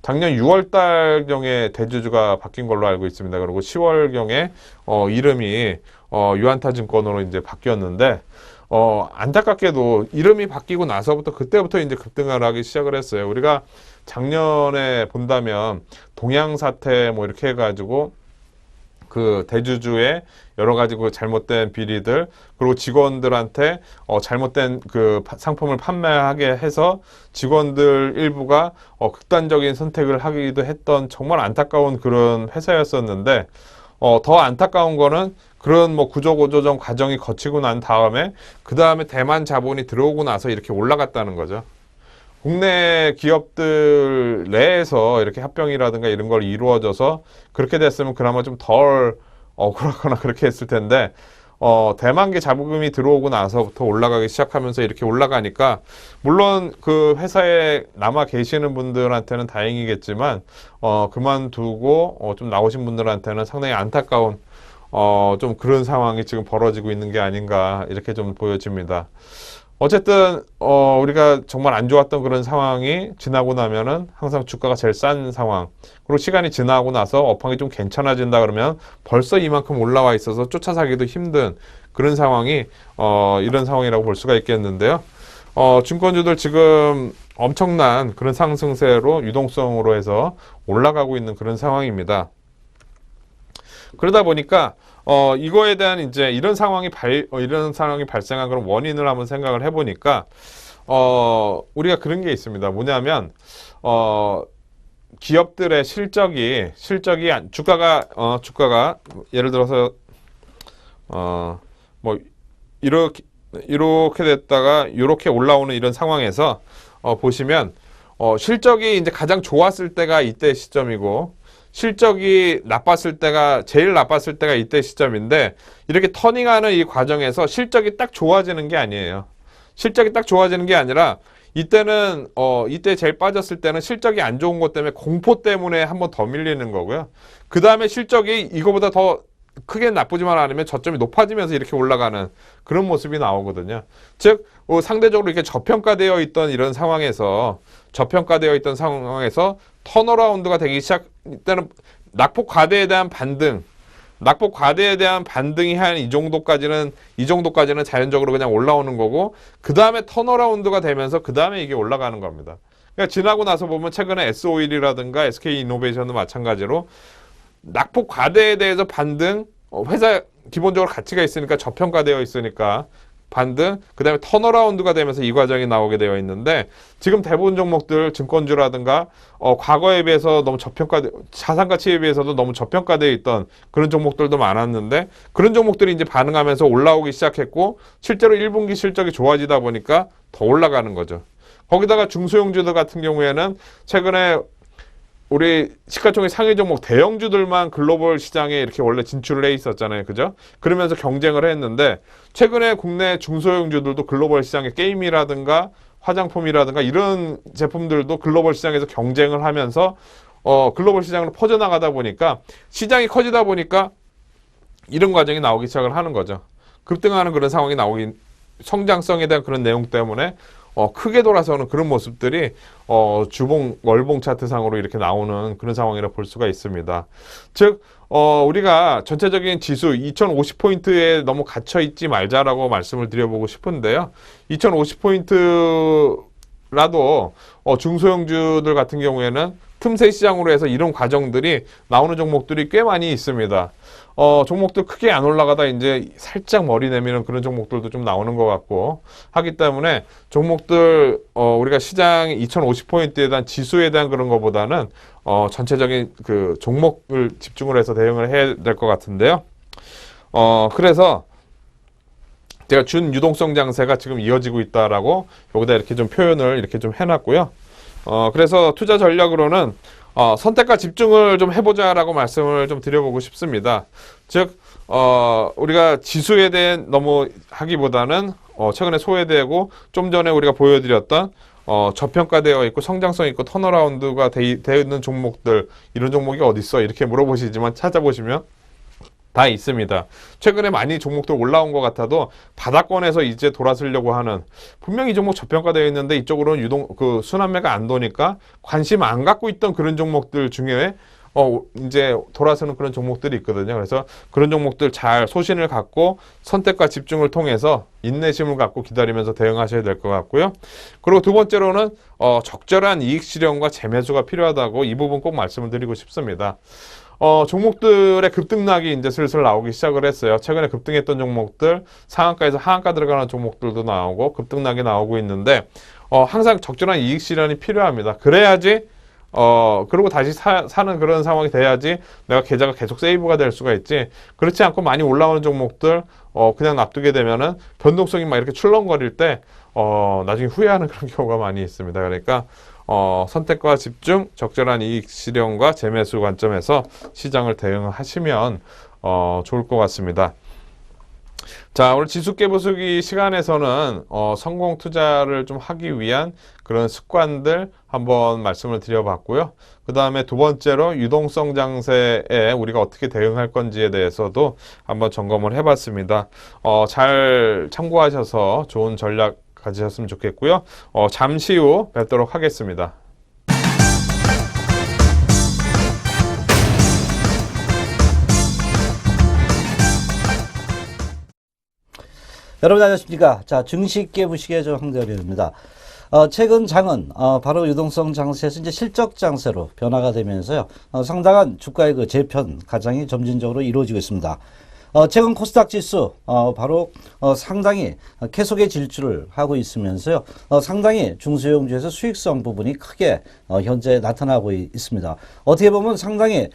작년 6월달경에 대주주가 바뀐 걸로 알고 있습니다. 그리고 10월경에 이름이 유안타증권으로 이제 바뀌었는데, 안타깝게도 이름이 바뀌고 나서부터 그때부터 이제 급등을 하기 시작을 했어요. 우리가 작년에 본다면 동양사태 뭐 이렇게 해가지고 그 대주주의 여러 가지 그 잘못된 비리들, 그리고 직원들한테 잘못된 그 상품을 판매하게 해서 직원들 일부가 극단적인 선택을 하기도 했던 정말 안타까운 그런 회사였었는데, 더 안타까운 거는 그런 뭐 구조조정 과정이 거치고 난 다음에 그 다음에 대만 자본이 들어오고 나서 이렇게 올라갔다는 거죠. 국내 기업들 내에서 이렇게 합병이라든가 이런 걸 이루어져서 그렇게 됐으면 그나마 좀 덜 억울하거나 그렇게 했을 텐데, 대만계 자본금이 들어오고 나서부터 올라가기 시작하면서 이렇게 올라가니까, 물론 그 회사에 남아 계시는 분들한테는 다행이겠지만, 그만두고 좀 나오신 분들한테는 상당히 안타까운 좀 그런 상황이 지금 벌어지고 있는 게 아닌가 이렇게 좀 보여집니다. 어쨌든 우리가 정말 안 좋았던 그런 상황이 지나고 나면은 항상 주가가 제일 싼 상황, 그리고 시간이 지나고 나서 업황이 좀 괜찮아진다 그러면 벌써 이만큼 올라와 있어서 쫓아사기도 힘든 그런 상황이 이런 상황이라고 볼 수가 있겠는데요. 증권주들 지금 엄청난 그런 상승세로 유동성으로 해서 올라가고 있는 그런 상황입니다. 그러다 보니까 이거에 대한 이제 이런 상황이 발생한 그런 원인을 한번 생각을 해보니까 우리가 그런 게 있습니다. 뭐냐면 기업들의 실적이 주가가 예를 들어서 뭐 이렇게 됐다가 이렇게 올라오는 이런 상황에서 보시면 실적이 이제 가장 좋았을 때가 이때 시점이고 실적이 나빴을 때가 제일 나빴을 때가 이때 시점인데 이렇게 터닝하는 이 과정에서 실적이 딱 좋아지는 게 아니에요. 실적이 딱 좋아지는 게 아니라 이때는 이때 제일 빠졌을 때는 실적이 안 좋은 것 때문에 공포 때문에 한 번 더 밀리는 거고요. 그 다음에 실적이 이거보다 더 크게 나쁘지만 않으면 저점이 높아지면서 이렇게 올라가는 그런 모습이 나오거든요. 즉 상대적으로 이렇게 저평가되어 있던 이런 상황에서 턴어라운드가 되기 시작 이때는 낙폭 과대에 대한 반등이 한 이 정도까지는 자연적으로 그냥 올라오는 거고 그 다음에 턴어라운드가 되면서 그 다음에 이게 올라가는 겁니다. 그러니까 지나고 나서 보면 최근에 S-오일이라든가 SK이노베이션도 마찬가지로 낙폭 과대에 대해서 반등, 회사 기본적으로 가치가 있으니까 저평가되어 있으니까 반등, 그 다음에 턴어라운드가 되면서 이 과정이 나오게 되어 있는데 지금 대부분 종목들 증권주라든가 과거에 비해서 너무 자산 가치에 비해서도 너무 저평가되어 있던 그런 종목들도 많았는데 그런 종목들이 이제 반응하면서 올라오기 시작했고 실제로 1분기 실적이 좋아지다 보니까 더 올라가는 거죠. 거기다가 중소형주들 같은 경우에는 최근에 우리 시가총액 상위 종목 대형주들만 글로벌 시장에 이렇게 원래 진출을 해 있었잖아요. 그죠? 그러면서 경쟁을 했는데 최근에 국내 중소형주들도 글로벌 시장에 게임이라든가 화장품이라든가 이런 제품들도 글로벌 시장에서 경쟁을 하면서 글로벌 시장으로 퍼져나가다 보니까 시장이 커지다 보니까 이런 과정이 나오기 시작을 하는 거죠. 급등하는 그런 상황이 성장성에 대한 그런 내용 때문에 크게 돌아서는 그런 모습들이 주봉, 월봉 차트상으로 이렇게 나오는 그런 상황이라 볼 수가 있습니다. 즉, 우리가 전체적인 지수 2050포인트에 너무 갇혀 있지 말자라고 말씀을 드려보고 싶은데요. 2050포인트라도 중소형주들 같은 경우에는 틈새 시장으로 해서 이런 과정들이 나오는 종목들이 꽤 많이 있습니다. 종목들 크게 안 올라가다 이제 살짝 머리 내미는 그런 종목들도 좀 나오는 것 같고 하기 때문에 종목들 우리가 시장 2050포인트에 대한 지수에 대한 그런 것보다는 전체적인 그 종목을 집중을 해서 대응을 해야 될 것 같은데요. 그래서 제가 준 유동성 장세가 지금 이어지고 있다라고 여기다 이렇게 좀 표현을 이렇게 좀 해놨고요. 그래서 투자 전략으로는 선택과 집중을 좀 해보자라고 말씀을 좀 드려보고 싶습니다. 즉, 우리가 지수에 대해 너무 하기보다는 최근에 소외되고 좀 전에 우리가 보여드렸던 저평가되어 있고 성장성 있고 턴어라운드가 되어 있는 종목들 이런 종목이 어디 있어? 이렇게 물어보시지만 찾아보시면 다 있습니다. 최근에 많이 종목들 올라온 것 같아도 바닥권에서 이제 돌아서려고 하는 분명히 이 종목 저평가되어 있는데 이쪽으로는 순환매가 안 도니까 관심 안 갖고 있던 그런 종목들 중에 이제 돌아서는 그런 종목들이 있거든요. 그래서 그런 종목들 잘 소신을 갖고 선택과 집중을 통해서 인내심을 갖고 기다리면서 대응하셔야 될 것 같고요. 그리고 두 번째로는 적절한 이익 실현과 재매수가 필요하다고 이 부분 꼭 말씀을 드리고 싶습니다. 종목들의 급등락이 이제 슬슬 나오기 시작을 했어요. 최근에 급등했던 종목들, 상한가에서 하한가 들어가는 종목들도 나오고 급등락이 나오고 있는데 항상 적절한 이익 실현이 필요합니다. 그래야지 그리고 다시 사는 그런 상황이 돼야지 내가 계좌가 계속 세이브가 될 수가 있지. 그렇지 않고 많이 올라오는 종목들 그냥 놔두게 되면은 변동성이 막 이렇게 출렁거릴 때 나중에 후회하는 그런 경우가 많이 있습니다. 그러니까 선택과 집중, 적절한 이익 실현과 재매수 관점에서 시장을 대응하시면 좋을 것 같습니다. 자, 오늘 지수 깨부수기 시간에서는 성공 투자를 좀 하기 위한 그런 습관들 한번 말씀을 드려봤고요. 그 다음에 두 번째로 유동성 장세에 우리가 어떻게 대응할 건지에 대해서도 한번 점검을 해봤습니다. 잘 참고하셔서 좋은 전략 가지셨으면 좋겠고요. 잠시 후 뵙도록 하겠습니다. 여러분 안녕하십니까. 자, 증시 깨부시기의 황대열입니다. 최근 장은 바로 유동성 장세에서 이제 실적 장세로 변화가 되면서요. 상당한 주가의 그 재편 가장이 점진적으로 이루어지고 있습니다. 최근 코스닥 지수 바로 상당히 계속의 질주를 하고 있으면서요. 상당히 중소형주에서 수익성 부분이 크게 현재 나타나고 있습니다. 어떻게 보면 상당히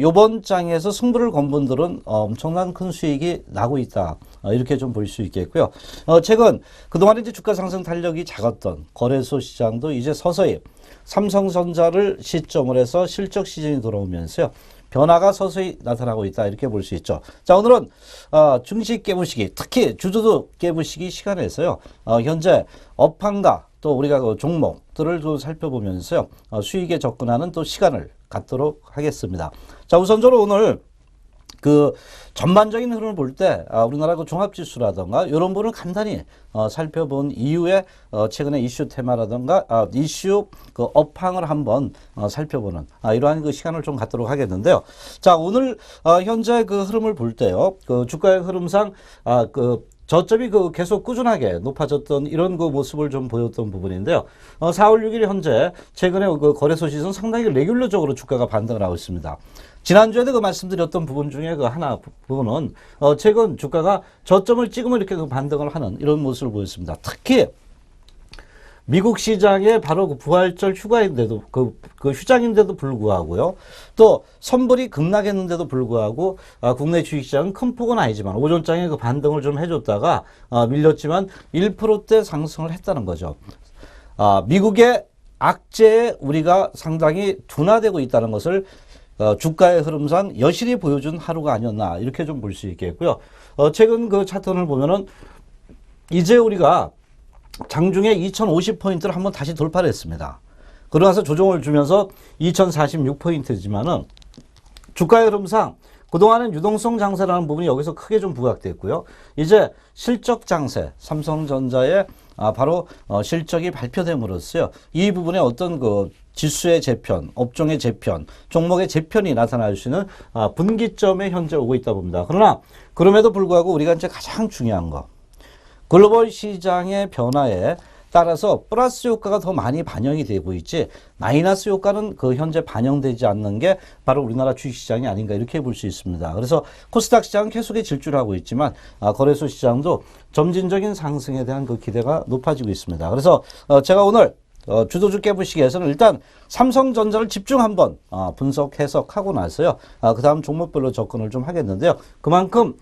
요번 장에서 승부를 건 분들은 엄청난 큰 수익이 나고 있다. 이렇게 좀 볼 수 있겠고요. 최근 그동안 이제 주가 상승 탄력이 작았던 거래소 시장도 이제 서서히 삼성전자를 시점으로 해서 실적 시즌이 돌아오면서요. 변화가 서서히 나타나고 있다 이렇게 볼 수 있죠. 자, 오늘은 증시 깨부시기, 특히 주주도 깨부시기 시간에서요. 현재 업황과 또 우리가 그 종목들을 좀 살펴보면서요. 수익에 접근하는 또 시간을 갖도록 하겠습니다. 자, 우선적으로 오늘 그 전반적인 흐름을 볼 때 우리나라 그 종합지수라든가 이런 부분을 간단히 살펴본 이후에 최근의 이슈 테마라든가 이슈 그 업황을 한번 살펴보는 이러한 그 시간을 좀 갖도록 하겠는데요. 자, 오늘 현재 그 흐름을 볼 때요. 그 주가의 흐름상 그 저점이 그 계속 꾸준하게 높아졌던 이런 그 모습을 좀 보였던 부분인데요. 4월 6일 현재 최근에 그 거래소 시즌 상당히 레귤러적으로 주가가 반등을 하고 있습니다. 지난주에도 그 말씀드렸던 부분 중에 그 하나 부분은 최근 주가가 저점을 찍으면 이렇게 그 반등을 하는 이런 모습을 보였습니다. 특히 미국 시장에 바로 그 부활절 휴가인데도 그 휴장인데도 불구하고요. 또 선물이 급락했는데도 불구하고 국내 주식시장은 큰 폭은 아니지만 오전장에 그 반등을 좀 해줬다가 밀렸지만 1%대 상승을 했다는 거죠. 미국의 악재에 우리가 상당히 둔화되고 있다는 것을 주가의 흐름상 여실히 보여준 하루가 아니었나 이렇게 좀 볼 수 있겠고요. 최근 그 차트를 보면은 이제 우리가 장중에 2050포인트를 한번 다시 돌파를 했습니다. 그러면서 조정을 주면서 2046포인트지만은 주가의 흐름상 그동안은 유동성 장세라는 부분이 여기서 크게 좀 부각됐고요. 이제 실적 장세, 삼성전자의 바로 실적이 발표됨으로써요. 이 부분에 어떤 그 지수의 재편, 업종의 재편, 종목의 재편이 나타날 수 있는 분기점에 현재 오고 있다 봅니다. 그러나 그럼에도 불구하고 우리가 이제 가장 중요한 거, 글로벌 시장의 변화에 따라서 플러스 효과가 더 많이 반영이 되고 있지 마이너스 효과는 그 현재 반영되지 않는 게 바로 우리나라 주식시장이 아닌가 이렇게 볼 수 있습니다. 그래서 코스닥 시장은 계속해 질주를 하고 있지만 거래소 시장도 점진적인 상승에 대한 그 기대가 높아지고 있습니다. 그래서 제가 오늘 주도주 깨부시기에서는 일단 삼성전자를 집중 한번 분석 해석하고 나서요. 그 다음 종목별로 접근을 좀 하겠는데요. 그만큼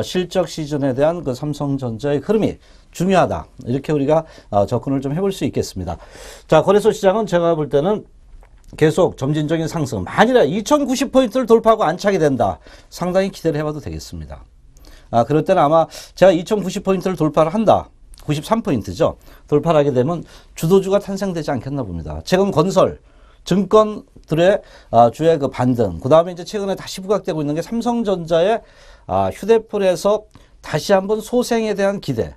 실적 시즌에 대한 그 삼성전자의 흐름이 중요하다. 이렇게 우리가 접근을 좀 해볼 수 있겠습니다. 자, 거래소 시장은 제가 볼 때는 계속 점진적인 상승. 만일에 2090포인트를 돌파하고 안착이 된다. 상당히 기대를 해봐도 되겠습니다. 그럴 때는 아마 제가 2090포인트를 돌파를 한다. 93포인트죠. 돌파를 하게 되면 주도주가 탄생되지 않겠나 봅니다. 최근 건설, 증권들의 주의 그 반등, 그 다음에 이제 최근에 다시 부각되고 있는 게 삼성전자의 휴대폰에서 다시 한번 소생에 대한 기대,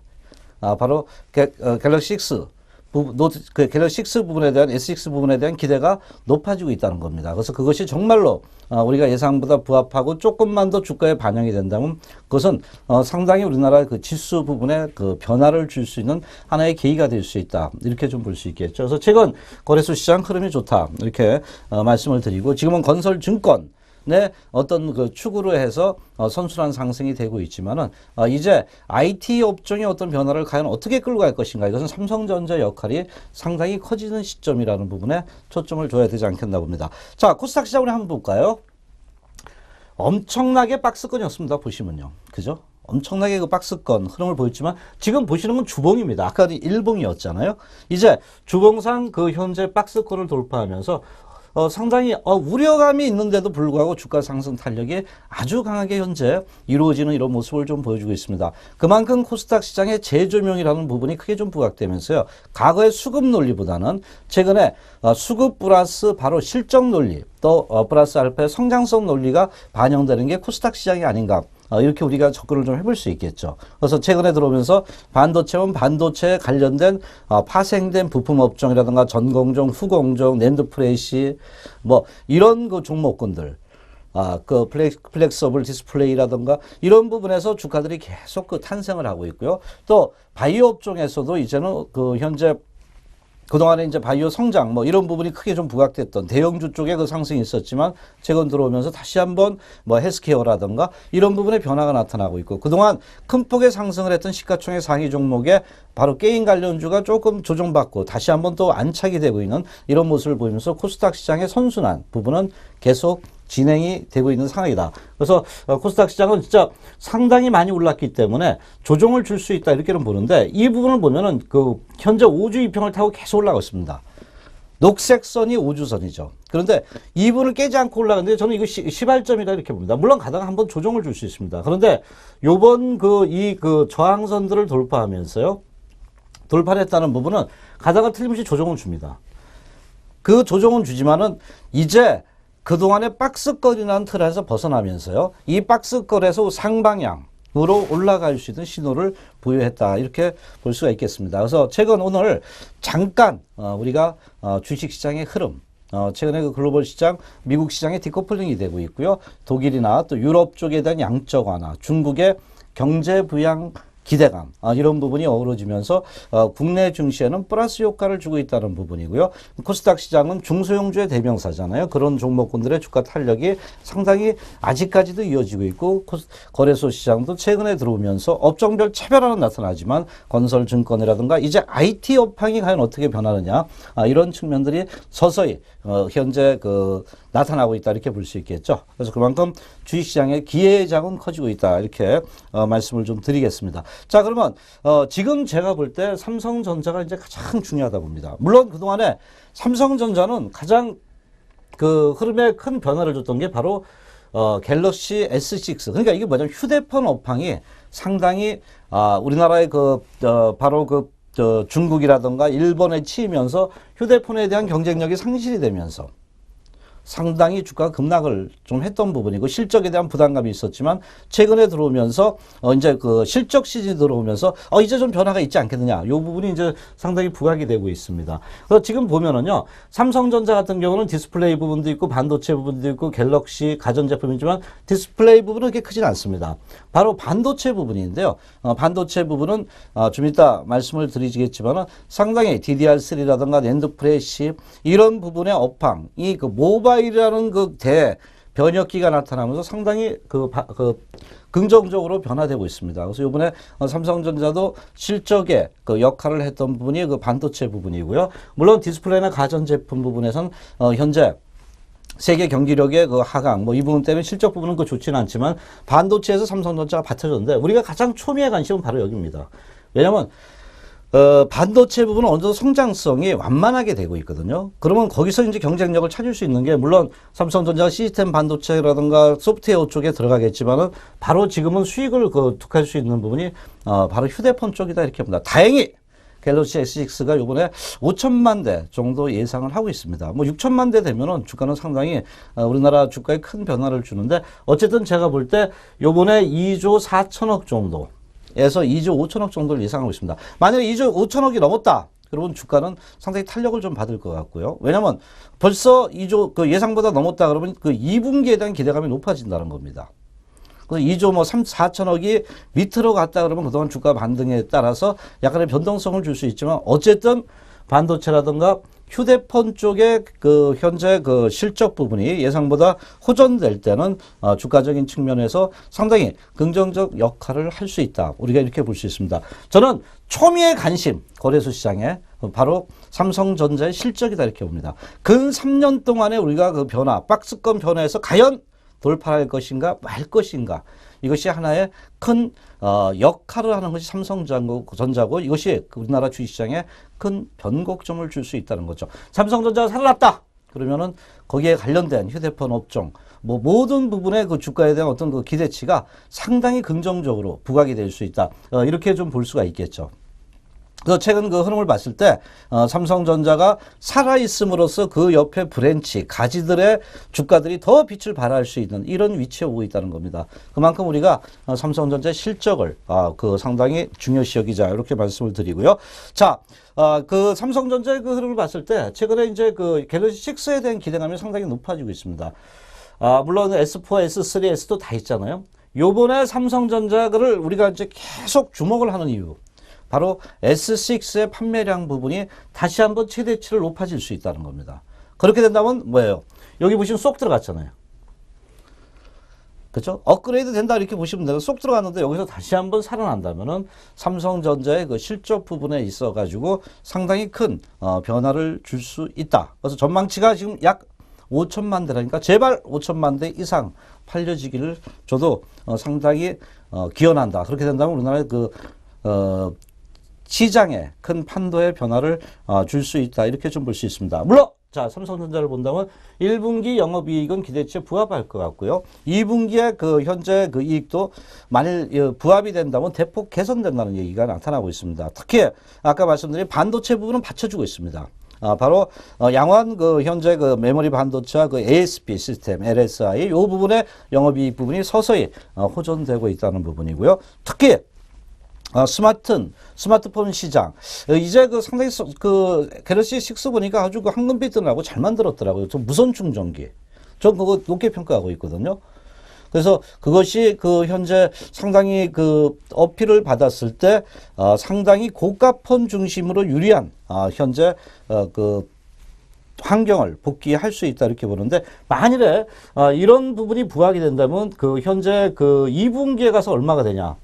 바로 갤럭시 6, 갤럭시 6 부분에 대한 S6 부분에 대한 기대가 높아지고 있다는 겁니다. 그래서 그것이 정말로 우리가 예상보다 부합하고 조금만 더 주가에 반영이 된다면 그것은 상당히 우리나라 그 지수 부분에 그 변화를 줄 수 있는 하나의 계기가 될 수 있다. 이렇게 좀 볼 수 있겠죠. 그래서 최근 거래소 시장 흐름이 좋다. 이렇게 말씀을 드리고 지금은 건설 증권 어떤 그 축으로 해서 선순환 상승이 되고 있지만은 이제 IT 업종의 어떤 변화를 과연 어떻게 끌고 갈 것인가 이것은 삼성전자 역할이 상당히 커지는 시점이라는 부분에 초점을 줘야 되지 않겠나 봅니다. 자, 코스닥 시장 우리 한번 볼까요? 엄청나게 박스권이었습니다. 보시면요. 그죠? 엄청나게 그 박스권 흐름을 보였지만 지금 보시는 건 주봉입니다. 아까 일봉이었잖아요. 이제 주봉상 그 현재 박스권을 돌파하면서 상당히 우려감이 있는데도 불구하고 주가 상승 탄력이 아주 강하게 현재 이루어지는 이런 모습을 좀 보여주고 있습니다. 그만큼 코스닥 시장의 재조명이라는 부분이 크게 좀 부각되면서요. 과거의 수급 논리보다는 최근에 수급 플러스 바로 실적 논리 또 플러스 알파의 성장성 논리가 반영되는 게 코스닥 시장이 아닌가. 이렇게 우리가 접근을 좀 해볼 수 있겠죠. 그래서 최근에 들어오면서 반도체는 반도체에 관련된 파생된 부품 업종이라든가 전공정, 후공정, 낸드 프레시 뭐 이런 그 종목군들 그 플렉서블 디스플레이라든가 이런 부분에서 주가들이 계속 그 탄생을 하고 있고요. 또 바이오 업종에서도 이제는 그 현재 그동안에 이제 바이오 성장 뭐 이런 부분이 크게 좀 부각됐던 대형주 쪽에 그 상승이 있었지만 최근 들어오면서 다시 한번 뭐 헬스케어라든가 이런 부분에 변화가 나타나고 있고 그동안 큰 폭의 상승을 했던 시가총액 상위 종목에 바로 게임 관련주가 조금 조정받고 다시 한번 또 안착이 되고 있는 이런 모습을 보이면서 코스닥 시장의 선순환 부분은 계속 진행이 되고 있는 상황이다. 그래서 코스닥 시장은 진짜 상당히 많이 올랐기 때문에 조정을 줄 수 있다 이렇게는 보는데 이 부분을 보면은 그 현재 5주 이평을 타고 계속 올라가고 있습니다. 녹색 선이 5주선이죠. 그런데 이분을 깨지 않고 올라가는데 저는 이거 시발점이다 이렇게 봅니다. 물론 가다가 한번 조정을 줄 수 있습니다. 그런데 요번 그 저항선들을 돌파하면서요. 돌파를 했다는 부분은 가다가 틀림없이 조정을 줍니다. 그 조정은 주지만은 이제 그동안의 박스권이라는 틀에서 벗어나면서요. 이 박스권에서 상방향으로 올라갈 수 있는 신호를 부여했다. 이렇게 볼 수가 있겠습니다. 그래서 최근 오늘 잠깐 우리가 주식시장의 흐름 최근에 그 글로벌 시장, 미국 시장의 디커플링이 되고 있고요. 독일이나 또 유럽 쪽에 대한 양적 완화, 중국의 경제 부양 기대감 이런 부분이 어우러지면서 국내 증시에는 플러스 효과를 주고 있다는 부분이고요. 코스닥 시장은 중소형주의 대명사잖아요. 그런 종목군들의 주가 탄력이 상당히 아직까지도 이어지고 있고 거래소 시장도 최근에 들어오면서 업종별 차별화는 나타나지만 건설증권이라든가 이제 IT 업황이 과연 어떻게 변하느냐 이런 측면들이 서서히 현재 나타나고 있다 이렇게 볼 수 있겠죠. 그래서 그만큼 주식시장의 기회장은 커지고 있다 이렇게 말씀을 좀 드리겠습니다. 자, 그러면 지금 제가 볼 때 삼성전자가 이제 가장 중요하다 봅니다. 물론 그동안에 삼성전자는 가장 그 흐름에 큰 변화를 줬던 게 바로 갤럭시 S6. 그러니까 이게 뭐냐면 휴대폰 업황이 상당히 우리나라의 바로 중국이라든가 일본에 치이면서 휴대폰에 대한 경쟁력이 상실이 되면서 상당히 주가가 급락을 좀 했던 부분이고 실적에 대한 부담감이 있었지만 최근에 들어오면서 이제 그 실적 시즌이 들어오면서 이제 좀 변화가 있지 않겠느냐. 이 부분이 이제 상당히 부각이 되고 있습니다. 그래서 지금 보면은요. 삼성전자 같은 경우는 디스플레이 부분도 있고 반도체 부분도 있고 갤럭시 가전제품이지만 디스플레이 부분은 그렇게 크진 않습니다. 바로 반도체 부분인데요. 반도체 부분은 좀 이따 말씀을 드리겠지만은 상당히 DDR3라든가 낸드 프레시 이런 부분의 업황이 모바일이라는 대변혁기가 나타나면서 상당히 긍정적으로 변화되고 있습니다. 그래서 이번에 삼성전자도 실적의 역할을 했던 부분이 반도체 부분이고요. 물론 디스플레이나 가전제품 부분에서는 현재 세계 경기력의 하강, 이 부분 때문에 실적 부분은 좋지는 않지만 반도체에서 삼성전자가 받쳐줬는데 우리가 가장 초미의 관심은 바로 여기입니다. 왜냐하면 반도체 부분은 어느 정도 성장성이 완만하게 되고 있거든요. 그러면 거기서 이제 경쟁력을 찾을 수 있는 게 물론 삼성전자가 시스템 반도체라든가 소프트웨어 쪽에 들어가겠지만은 바로 지금은 수익을 툭할 수 있는 부분이 바로 휴대폰 쪽이다 이렇게 봅니다. 다행히 갤럭시 S6가 이번에 5천만 대 정도 예상을 하고 있습니다. 6천만 대 되면은 주가는 상당히 우리나라 주가에 큰 변화를 주는데 어쨌든 제가 볼 때 이번에 2조 4천억 정도 에서 2조 5천억 정도를 예상하고 있습니다. 만약에 2조 5천억이 넘었다. 그러면 주가는 상당히 탄력을 좀 받을 것 같고요. 왜냐하면 벌써 2조 예상보다 넘었다 그러면 2분기에 대한 기대감이 높아진다는 겁니다. 그래서 2조 4천억이 밑으로 갔다 그러면 그동안 주가 반등에 따라서 약간의 변동성을 줄 수 있지만 어쨌든 반도체라든가 휴대폰 쪽의 현재 실적 부분이 예상보다 호전될 때는 주가적인 측면에서 상당히 긍정적 역할을 할 수 있다. 우리가 이렇게 볼 수 있습니다. 저는 초미의 관심 거래소 시장에 바로 삼성전자의 실적이다 이렇게 봅니다. 근 3년 동안에 우리가 박스권 변화에서 과연 돌파할 것인가 말 것인가 이것이 하나의 큰 역할을 하는 것이 삼성전자고 이것이 우리나라 주식시장에 큰 변곡점을 줄 수 있다는 거죠. 삼성전자가 살아났다. 그러면은 거기에 관련된 휴대폰 업종 모든 부분의 주가에 대한 어떤 기대치가 상당히 긍정적으로 부각이 될 수 있다. 이렇게 좀 볼 수가 있겠죠. 그래서 최근 흐름을 봤을 때 삼성전자가 살아있음으로써 그 옆에 브랜치, 가지들의 주가들이 더 빛을 발할 수 있는 이런 위치에 오고 있다는 겁니다. 그만큼 우리가 삼성전자의 실적을 상당히 중요시 여기자 이렇게 말씀을 드리고요. 자, 삼성전자의 흐름을 봤을 때 최근에 이제 갤럭시 6에 대한 기대감이 상당히 높아지고 있습니다. 물론 S4, S3, S도 다 있잖아요. 요번에 삼성전자를 우리가 이제 계속 주목을 하는 이유. 바로 S6의 판매량 부분이 다시 한번 최대치를 높아질 수 있다는 겁니다. 그렇게 된다면 뭐예요? 여기 보시면 쏙 들어갔잖아요. 그렇죠? 업그레이드 된다 이렇게 보시면 돼요. 쏙 들어갔는데 여기서 다시 한번 살아난다면은 삼성전자의 실적 부분에 있어가지고 상당히 큰 변화를 줄 수 있다. 그래서 전망치가 지금 약 5천만 대라니까 제발 5천만 대 이상 팔려지기를 저도 상당히 기원한다. 그렇게 된다면 우리나라의 시장에 큰 판도의 변화를 줄 수 있다. 이렇게 좀 볼 수 있습니다. 물론 자, 삼성전자를 본다면 1분기 영업이익은 기대치에 부합할 것 같고요. 2분기에 현재 이익도 만일 부합이 된다면 대폭 개선된다는 얘기가 나타나고 있습니다. 특히 아까 말씀드린 반도체 부분은 받쳐주고 있습니다. 바로 양호한 현재 메모리 반도체와 ASP 시스템, LSI 이 부분의 영업이익 부분이 서서히 호전되고 있다는 부분이고요. 특히 스마트폰 시장. 이제 상당히 갤럭시 6 보니까 아주 황금빛 뜨라고 잘 만들었더라고요. 좀 무선 충전기. 전 그거 높게 평가하고 있거든요. 그래서 그것이 현재 상당히 어필을 받았을 때, 상당히 고가폰 중심으로 유리한, 현재, 환경을 복귀할 수 있다 이렇게 보는데 만일에 이런 부분이 부각이 된다면 현재 2분기에 가서 얼마가 되냐?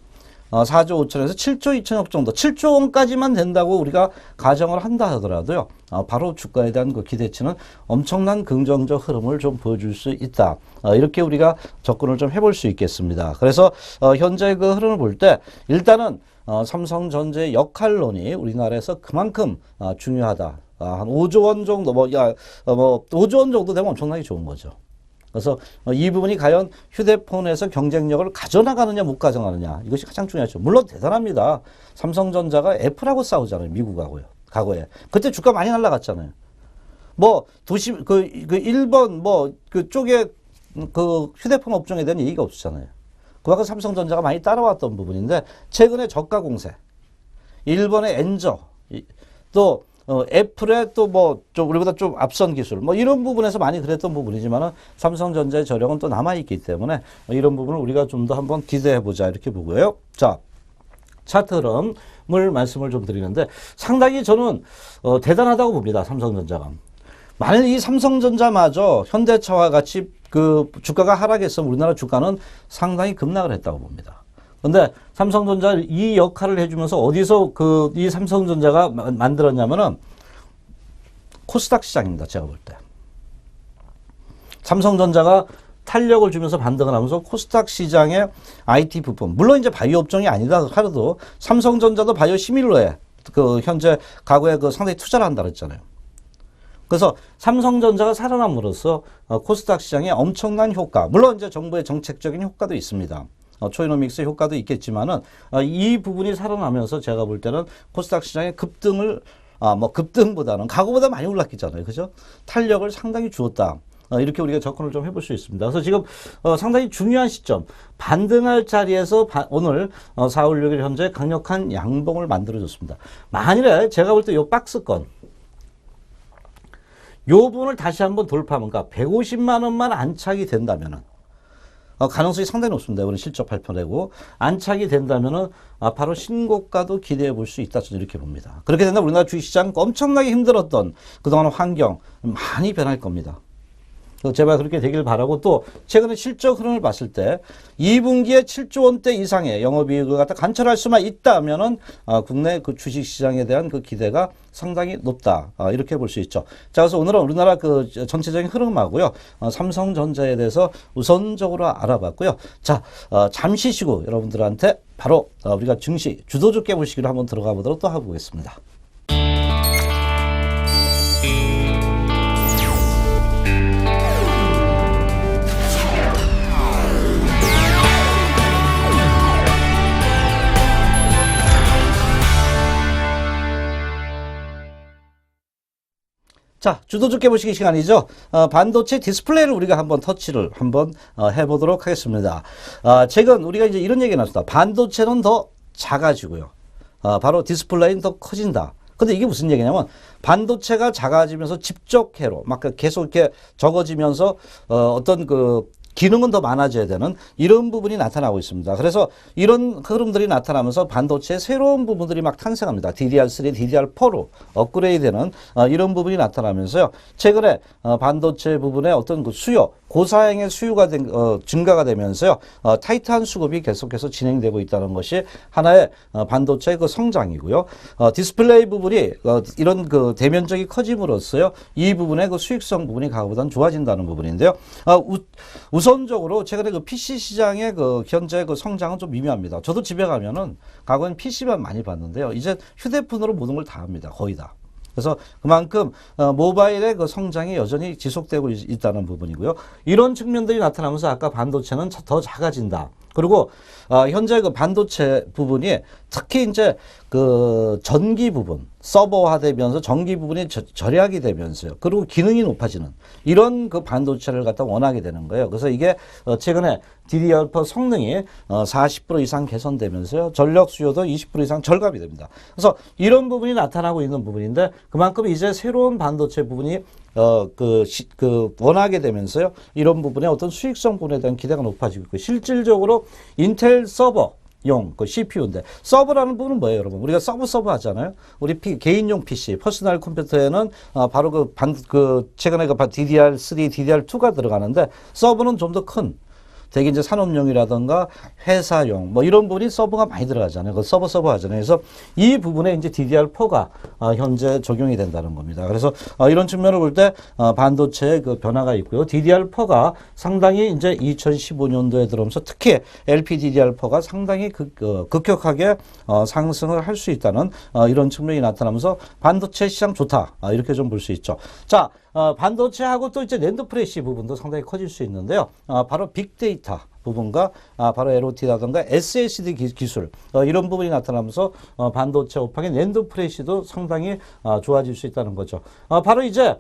4조 5천에서 7조 2천억 정도, 7조 원까지만 된다고 우리가 가정을 한다 하더라도요. 바로 주가에 대한 기대치는 엄청난 긍정적 흐름을 좀 보여줄 수 있다. 이렇게 우리가 접근을 좀 해볼 수 있겠습니다. 그래서 현재 흐름을 볼 때 일단은 삼성전자의 역할론이 우리나라에서 그만큼 중요하다. 한 5조 원 정도, 5조 원 정도 되면 엄청나게 좋은 거죠. 그래서 이 부분이 과연 휴대폰에서 경쟁력을 가져나가느냐 못 가져가느냐 이것이 가장 중요하죠. 물론 대단합니다. 삼성전자가 애플하고 싸우잖아요. 미국하고요. 과거에. 그때 주가 많이 날라갔잖아요. 일본 그쪽에 휴대폰 업종에 대한 얘기가 없었잖아요. 그만큼 삼성전자가 많이 따라왔던 부분인데 최근에 저가 공세, 일본의 엔저, 또 애플의 좀 우리보다 좀 앞선 기술, 이런 부분에서 많이 그랬던 부분이지만은 삼성전자의 저력은 또 남아있기 때문에 이런 부분을 우리가 좀 더 한번 기대해보자 이렇게 보고요. 자, 차트 흐름을 말씀을 좀 드리는데 상당히 저는 대단하다고 봅니다. 삼성전자가. 만일 이 삼성전자마저 현대차와 같이 주가가 하락했으면 우리나라 주가는 상당히 급락을 했다고 봅니다. 근데 삼성전자 이 역할을 해주면서 어디서 이 삼성전자가 만들었냐면은 코스닥 시장입니다. 제가 볼 때. 삼성전자가 탄력을 주면서 반등을 하면서 코스닥 시장의 IT 부품. 물론 이제 바이오 업종이 아니다 하더라도 삼성전자도 바이오 시밀러에 현재 과거에 상당히 투자를 한다 그랬잖아요. 그래서 삼성전자가 살아남으로써 코스닥 시장에 엄청난 효과. 물론 이제 정부의 정책적인 효과도 있습니다. 초이노믹스 효과도 있겠지만은 이 부분이 살아나면서 제가 볼 때는 코스닥 시장의 급등을 급등보다는 과거보다 많이 올랐겠잖아요. 그죠? 탄력을 상당히 주었다. 이렇게 우리가 접근을 좀 해볼 수 있습니다. 그래서 지금 상당히 중요한 시점, 반등할 자리에서 오늘 4월 6일 현재 강력한 양봉을 만들어줬습니다. 만일에 제가 볼 때 이 박스권, 요 부분을 다시 한번 돌파하면, 그러니까 150만 원만 안착이 된다면은, 가능성이 상당히 높습니다. 이번에 실적 발표되고 안착이 된다면은 바로 신고가도 기대해 볼 수 있다. 저는 이렇게 봅니다. 그렇게 된다면 우리나라 주식시장 엄청나게 힘들었던 그동안 환경 많이 변할 겁니다. 제발 그렇게 되길 바라고 또 최근에 실적 흐름을 봤을 때 2분기에 7조 원대 이상의 영업이익을 갖다 관철할 수만 있다면은 국내 주식시장에 대한 기대가 상당히 높다. 이렇게 볼 수 있죠. 자, 그래서 오늘은 우리나라 전체적인 흐름하고요. 삼성전자에 대해서 우선적으로 알아봤고요. 자, 잠시 쉬고 여러분들한테 바로 우리가 증시 주도주 깨보시기로 한번 들어가 보도록 또 해보겠습니다. 자, 주도주 깨보시기 시간이죠. 반도체 디스플레이를 우리가 한번 터치를 한번 해보도록 하겠습니다. 최근 우리가 이제 이런 얘기 나왔습니다. 반도체는 더 작아지고요. 바로 디스플레이는 더 커진다. 근데 이게 무슨 얘기냐면 반도체가 작아지면서 집적회로 막 계속 이렇게 적어지면서 어떤 기능은 더 많아져야 되는 이런 부분이 나타나고 있습니다. 그래서 이런 흐름들이 나타나면서 반도체의 새로운 부분들이 막 탄생합니다. DDR3, DDR4로 업그레이드되는 이런 부분이 나타나면서요. 최근에 반도체 부분의 어떤 그 수요, 고사양의 수요가 증가가 되면서요. 타이트한 수급이 계속해서 진행되고 있다는 것이 하나의 반도체의 그 성장이고요. 디스플레이 부분이 이런 그 대면적이 커짐으로써요. 이 부분의 그 수익성 부분이 과거보다는 좋아진다는 부분인데요. 우선적으로 최근에 그 PC 시장의 그 현재 그 성장은 좀 미묘합니다. 저도 집에 가면은 과거엔 PC만 많이 봤는데요. 이제 휴대폰으로 모든 걸 다 합니다. 거의 다. 그래서 그만큼 모바일의 그 성장이 여전히 지속되고 있다는 부분이고요. 이런 측면들이 나타나면서 아까 반도체는 더 작아진다. 그리고 현재 그 반도체 부분이 특히 이제 그 전기 부분, 서버화되면서 전기 부분이 절약이 되면서요. 그리고 기능이 높아지는 이런 그 반도체를 갖다 원하게 되는 거예요. 그래서 이게 최근에 DDR4 성능이 40% 이상 개선되면서요. 전력 수요도 20% 이상 절감이 됩니다. 그래서 이런 부분이 나타나고 있는 부분인데 그만큼 이제 새로운 반도체 부분이 원하게 되면서요. 이런 부분에 어떤 수익성 부분에 대한 기대가 높아지고 있고 실질적으로 인텔 서버용 그 CPU인데 서버라는 부분은 뭐예요, 여러분? 우리가 서버 하잖아요. 우리 개인용 PC, 퍼스널 컴퓨터에는 바로 최근에 그 DDR3, DDR2가 들어가는데 서버는 좀 더 큰 되게 이제 산업용이라든가 회사용 뭐 이런 부분이 서버가 많이 들어가잖아요. 그 서버 하잖아요. 그래서 이 부분에 이제 DDR4가 현재 적용이 된다는 겁니다. 그래서 이런 측면을 볼 때 반도체의 그 변화가 있고요. DDR4가 상당히 이제 2015년도에 들어오면서 특히 LPDDR4가 상당히 급격하게 상승을 할 수 있다는 이런 측면이 나타나면서 반도체 시장 좋다. 이렇게 좀 볼 수 있죠. 자, 반도체하고 또 이제 낸드 프레시 부분도 상당히 커질 수 있는데요. 바로 빅데이터 부분과 바로 LOT라든가 SSD 기술 이런 부분이 나타나면서 반도체 업황의 낸드 프레시도 상당히 좋아질 수 있다는 거죠. 바로 이제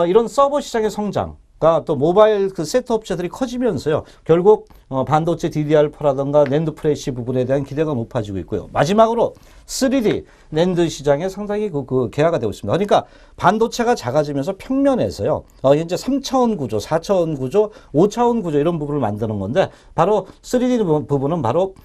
이런 서버 시장의 성장 또 모바일 그 세트 업체들이 커지면서요. 결국 반도체 DDR4라든가 낸드 프레시 부분에 대한 기대가 높아지고 있고요. 마지막으로 3D 낸드 시장에 상당히 개화가 되고 있습니다. 그러니까 반도체가 작아지면서 평면에서요. 현재 3차원 구조, 4차원 구조, 5차원 구조 이런 부분을 만드는 건데 바로 3D 부분은 바로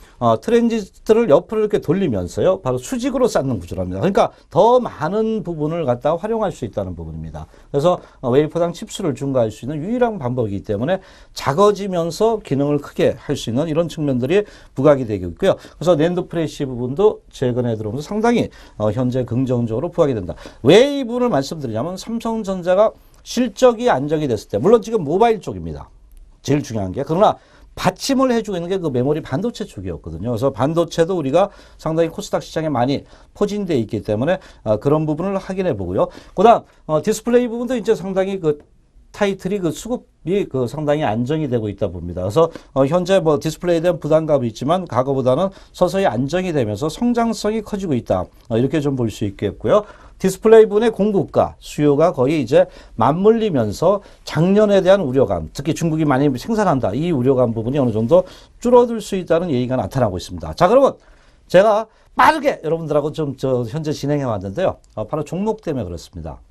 트랜지스터를 옆으로 이렇게 돌리면서요. 바로 수직으로 쌓는 구조랍니다. 그러니까 더 많은 부분을 갖다 활용할 수 있다는 부분입니다. 그래서 웨이퍼당 칩수를 증가할 수 있는 유일한 방법이기 때문에 작아지면서 기능을 크게 할 수 있는 이런 측면들이 부각이 되고 있고요. 그래서 낸드 프레시 부분도 최근에 들어오면서 상당히 현재 긍정적으로 부각이 된다. 왜 이 부분을 말씀드리냐면 삼성전자가 실적이 안정이 됐을 때 물론 지금 모바일 쪽입니다. 제일 중요한 게 그러나 받침을 해주고 있는 게 그 메모리 반도체 쪽이었거든요. 그래서 반도체도 우리가 상당히 코스닥 시장에 많이 포진되어 있기 때문에 그런 부분을 확인해 보고요. 그다음 디스플레이 부분도 이제 상당히 타이틀이 수급이 상당히 안정이 되고 있다 봅니다. 그래서 현재 뭐 디스플레이에 대한 부담감이 있지만 과거보다는 서서히 안정이 되면서 성장성이 커지고 있다. 이렇게 좀 볼 수 있겠고요. 디스플레이 분의 공급과 수요가 거의 이제 맞물리면서 작년에 대한 우려감, 특히 중국이 많이 생산한다. 이 우려감 부분이 어느 정도 줄어들 수 있다는 얘기가 나타나고 있습니다. 자, 그러면 제가 빠르게 여러분들하고 좀 현재 진행해 왔는데요. 바로 종목 때문에 그렇습니다.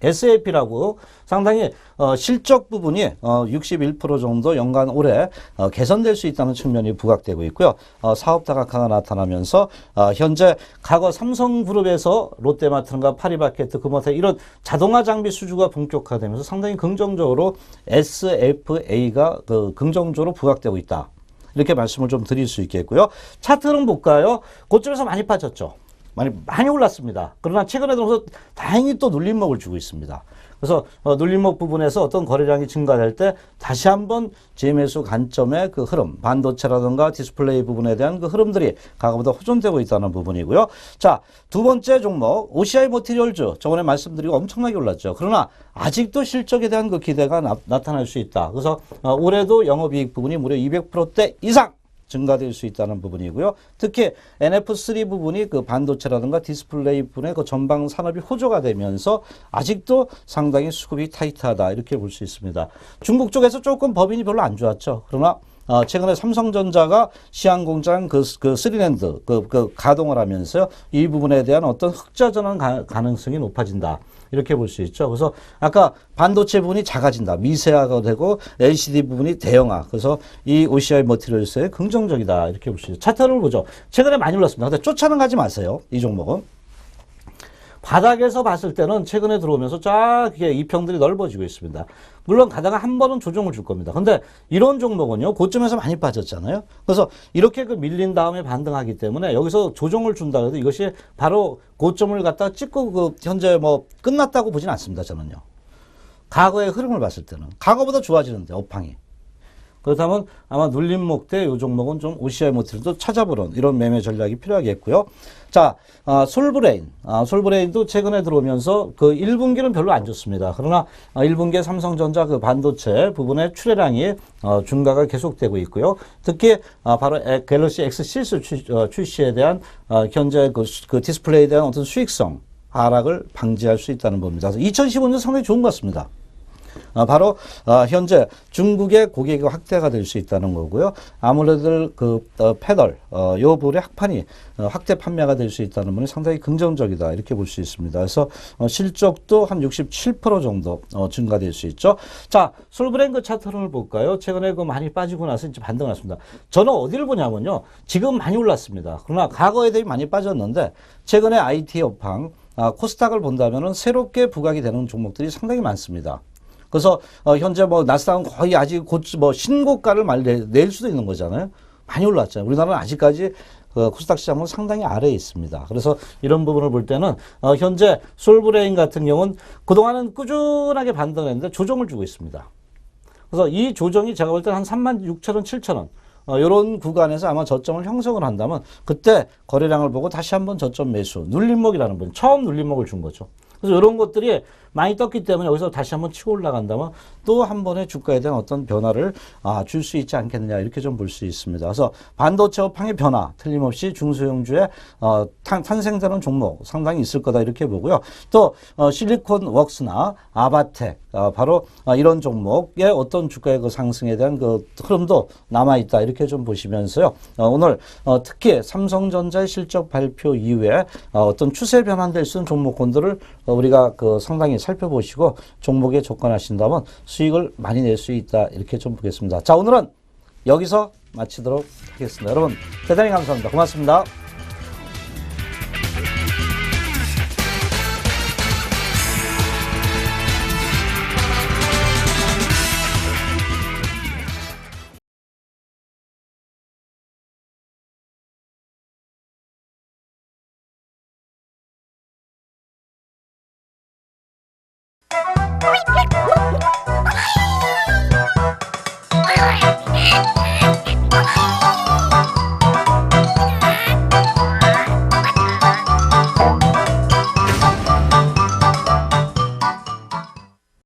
SAP라고 상당히 실적 부분이 61% 정도 연간 올해 개선될 수 있다는 측면이 부각되고 있고요. 사업 다각화가 나타나면서 현재 과거 삼성그룹에서 롯데마트나 파리바게트, 금호텔 이런 자동화 장비 수주가 본격화되면서 상당히 긍정적으로 SFA가 긍정적으로 부각되고 있다. 이렇게 말씀을 좀 드릴 수 있겠고요. 차트는 볼까요? 고점에서 많이 빠졌죠. 많이 올랐습니다. 그러나 최근에 들어서 다행히 또 눌림목을 주고 있습니다. 그래서 눌림목 부분에서 어떤 거래량이 증가될 때 다시 한번 재매수 관점의 그 흐름, 반도체라든가 디스플레이 부분에 대한 그 흐름들이 과거보다 호전되고 있다는 부분이고요. 자, 두 번째 종목 OCI 머티리얼즈 저번에 말씀드리고 엄청나게 올랐죠. 그러나 아직도 실적에 대한 그 기대가 나타날 수 있다. 그래서 올해도 영업이익 부분이 무려 200%대 이상 증가될 수 있다는 부분이고요. 특히 NF3 부분이 그 반도체라든가 디스플레이 부분의 그 전방 산업이 호조가 되면서 아직도 상당히 수급이 타이트하다 이렇게 볼 수 있습니다. 중국 쪽에서 조금 법인이 별로 안 좋았죠. 그러나 최근에 삼성전자가 시안공장 그 3랜드 가동을 하면서 이 부분에 대한 어떤 흑자 전환 가능성이 높아진다. 이렇게 볼 수 있죠. 그래서 아까 반도체 부분이 작아진다. 미세화가 되고 LCD 부분이 대형화. 그래서 이 OCI 머티리얼스에 긍정적이다. 이렇게 볼 수 있죠. 차트를 보죠. 최근에 많이 올랐습니다. 근데 쫓아는 가지 마세요. 이 종목은. 바닥에서 봤을 때는 최근에 들어오면서 쫙 이게 이평들이 넓어지고 있습니다. 물론 가다가 한 번은 조정을 줄 겁니다. 근데 이런 종목은요, 고점에서 많이 빠졌잖아요. 그래서 이렇게 그 밀린 다음에 반등하기 때문에 여기서 조정을 준다 해도 이것이 바로 고점을 갖다 찍고 그 현재 뭐 끝났다고 보진 않습니다. 저는요. 과거의 흐름을 봤을 때는. 과거보다 좋아지는데, 업황이. 그렇다면 아마 눌림목 때 이 종목은 좀 OCI 모티를 찾아보는 이런 매매 전략이 필요하겠고요. 자, 솔브레인. 솔브레인도 최근에 들어오면서 그 1분기는 별로 안 좋습니다. 그러나 1분기에 삼성전자 그 반도체 부분의 출하량이 증가가 계속되고 있고요. 특히 바로 갤럭시 S6 출시에 대한 현재 그 디스플레이에 대한 어떤 수익성 하락을 방지할 수 있다는 겁니다. 그래서 2015년 상당히 좋은 것 같습니다. 바로 현재 중국의 고객이 확대가 될 수 있다는 거고요. 아무래도 그 패널 요 부분의 학판이 확대 판매가 될 수 있다는 분이 상당히 긍정적이다 이렇게 볼 수 있습니다. 그래서 실적도 한 67% 정도 증가될 수 있죠. 자, 솔브랜드 차트를 볼까요? 최근에 그 많이 빠지고 나서 이제 반등을 했습니다. 저는 어디를 보냐면요. 지금 많이 올랐습니다. 그러나 과거에 대해 많이 빠졌는데 최근에 IT 업황 코스닥을 본다면은 새롭게 부각이 되는 종목들이 상당히 많습니다. 그래서 현재 뭐 나스닥은 거의 아직 곧 뭐 신고가를 낼 수도 있는 거잖아요. 많이 올랐잖아요. 우리나라는 아직까지 코스닥 시장은 상당히 아래에 있습니다. 그래서 이런 부분을 볼 때는 현재 솔브레인 같은 경우는 그동안은 꾸준하게 반등했는데 조정을 주고 있습니다. 그래서 이 조정이 제가 볼 때 한 36,000원, 7,000원 이런 구간에서 아마 저점을 형성을 한다면 그때 거래량을 보고 다시 한번 저점 매수, 눌림목이라는 분, 처음 눌림목을 준 거죠. 그래서 이런 것들이 많이 떴기 때문에 여기서 다시 한번 치고 올라간다면 또 한 번의 주가에 대한 어떤 변화를 줄 수 있지 않겠느냐 이렇게 좀 볼 수 있습니다. 그래서 반도체 업황의 변화 틀림없이 중소형주의 탄생되는 종목 상당히 있을 거다 이렇게 보고요. 또 실리콘 웍스나 아바텍 바로 이런 종목의 어떤 주가의 그 상승에 대한 그 흐름도 남아 있다 이렇게 좀 보시면서요. 오늘 특히 삼성전자의 실적 발표 이후에 어떤 추세 변환될 수 있는 종목군들을 우리가 그 상당히 살펴보시고 종목에 접근하신다면 수익을 많이 낼 수 있다 이렇게 좀 보겠습니다. 자, 오늘은 여기서 마치도록 하겠습니다. 여러분 대단히 감사합니다. 고맙습니다. Quick!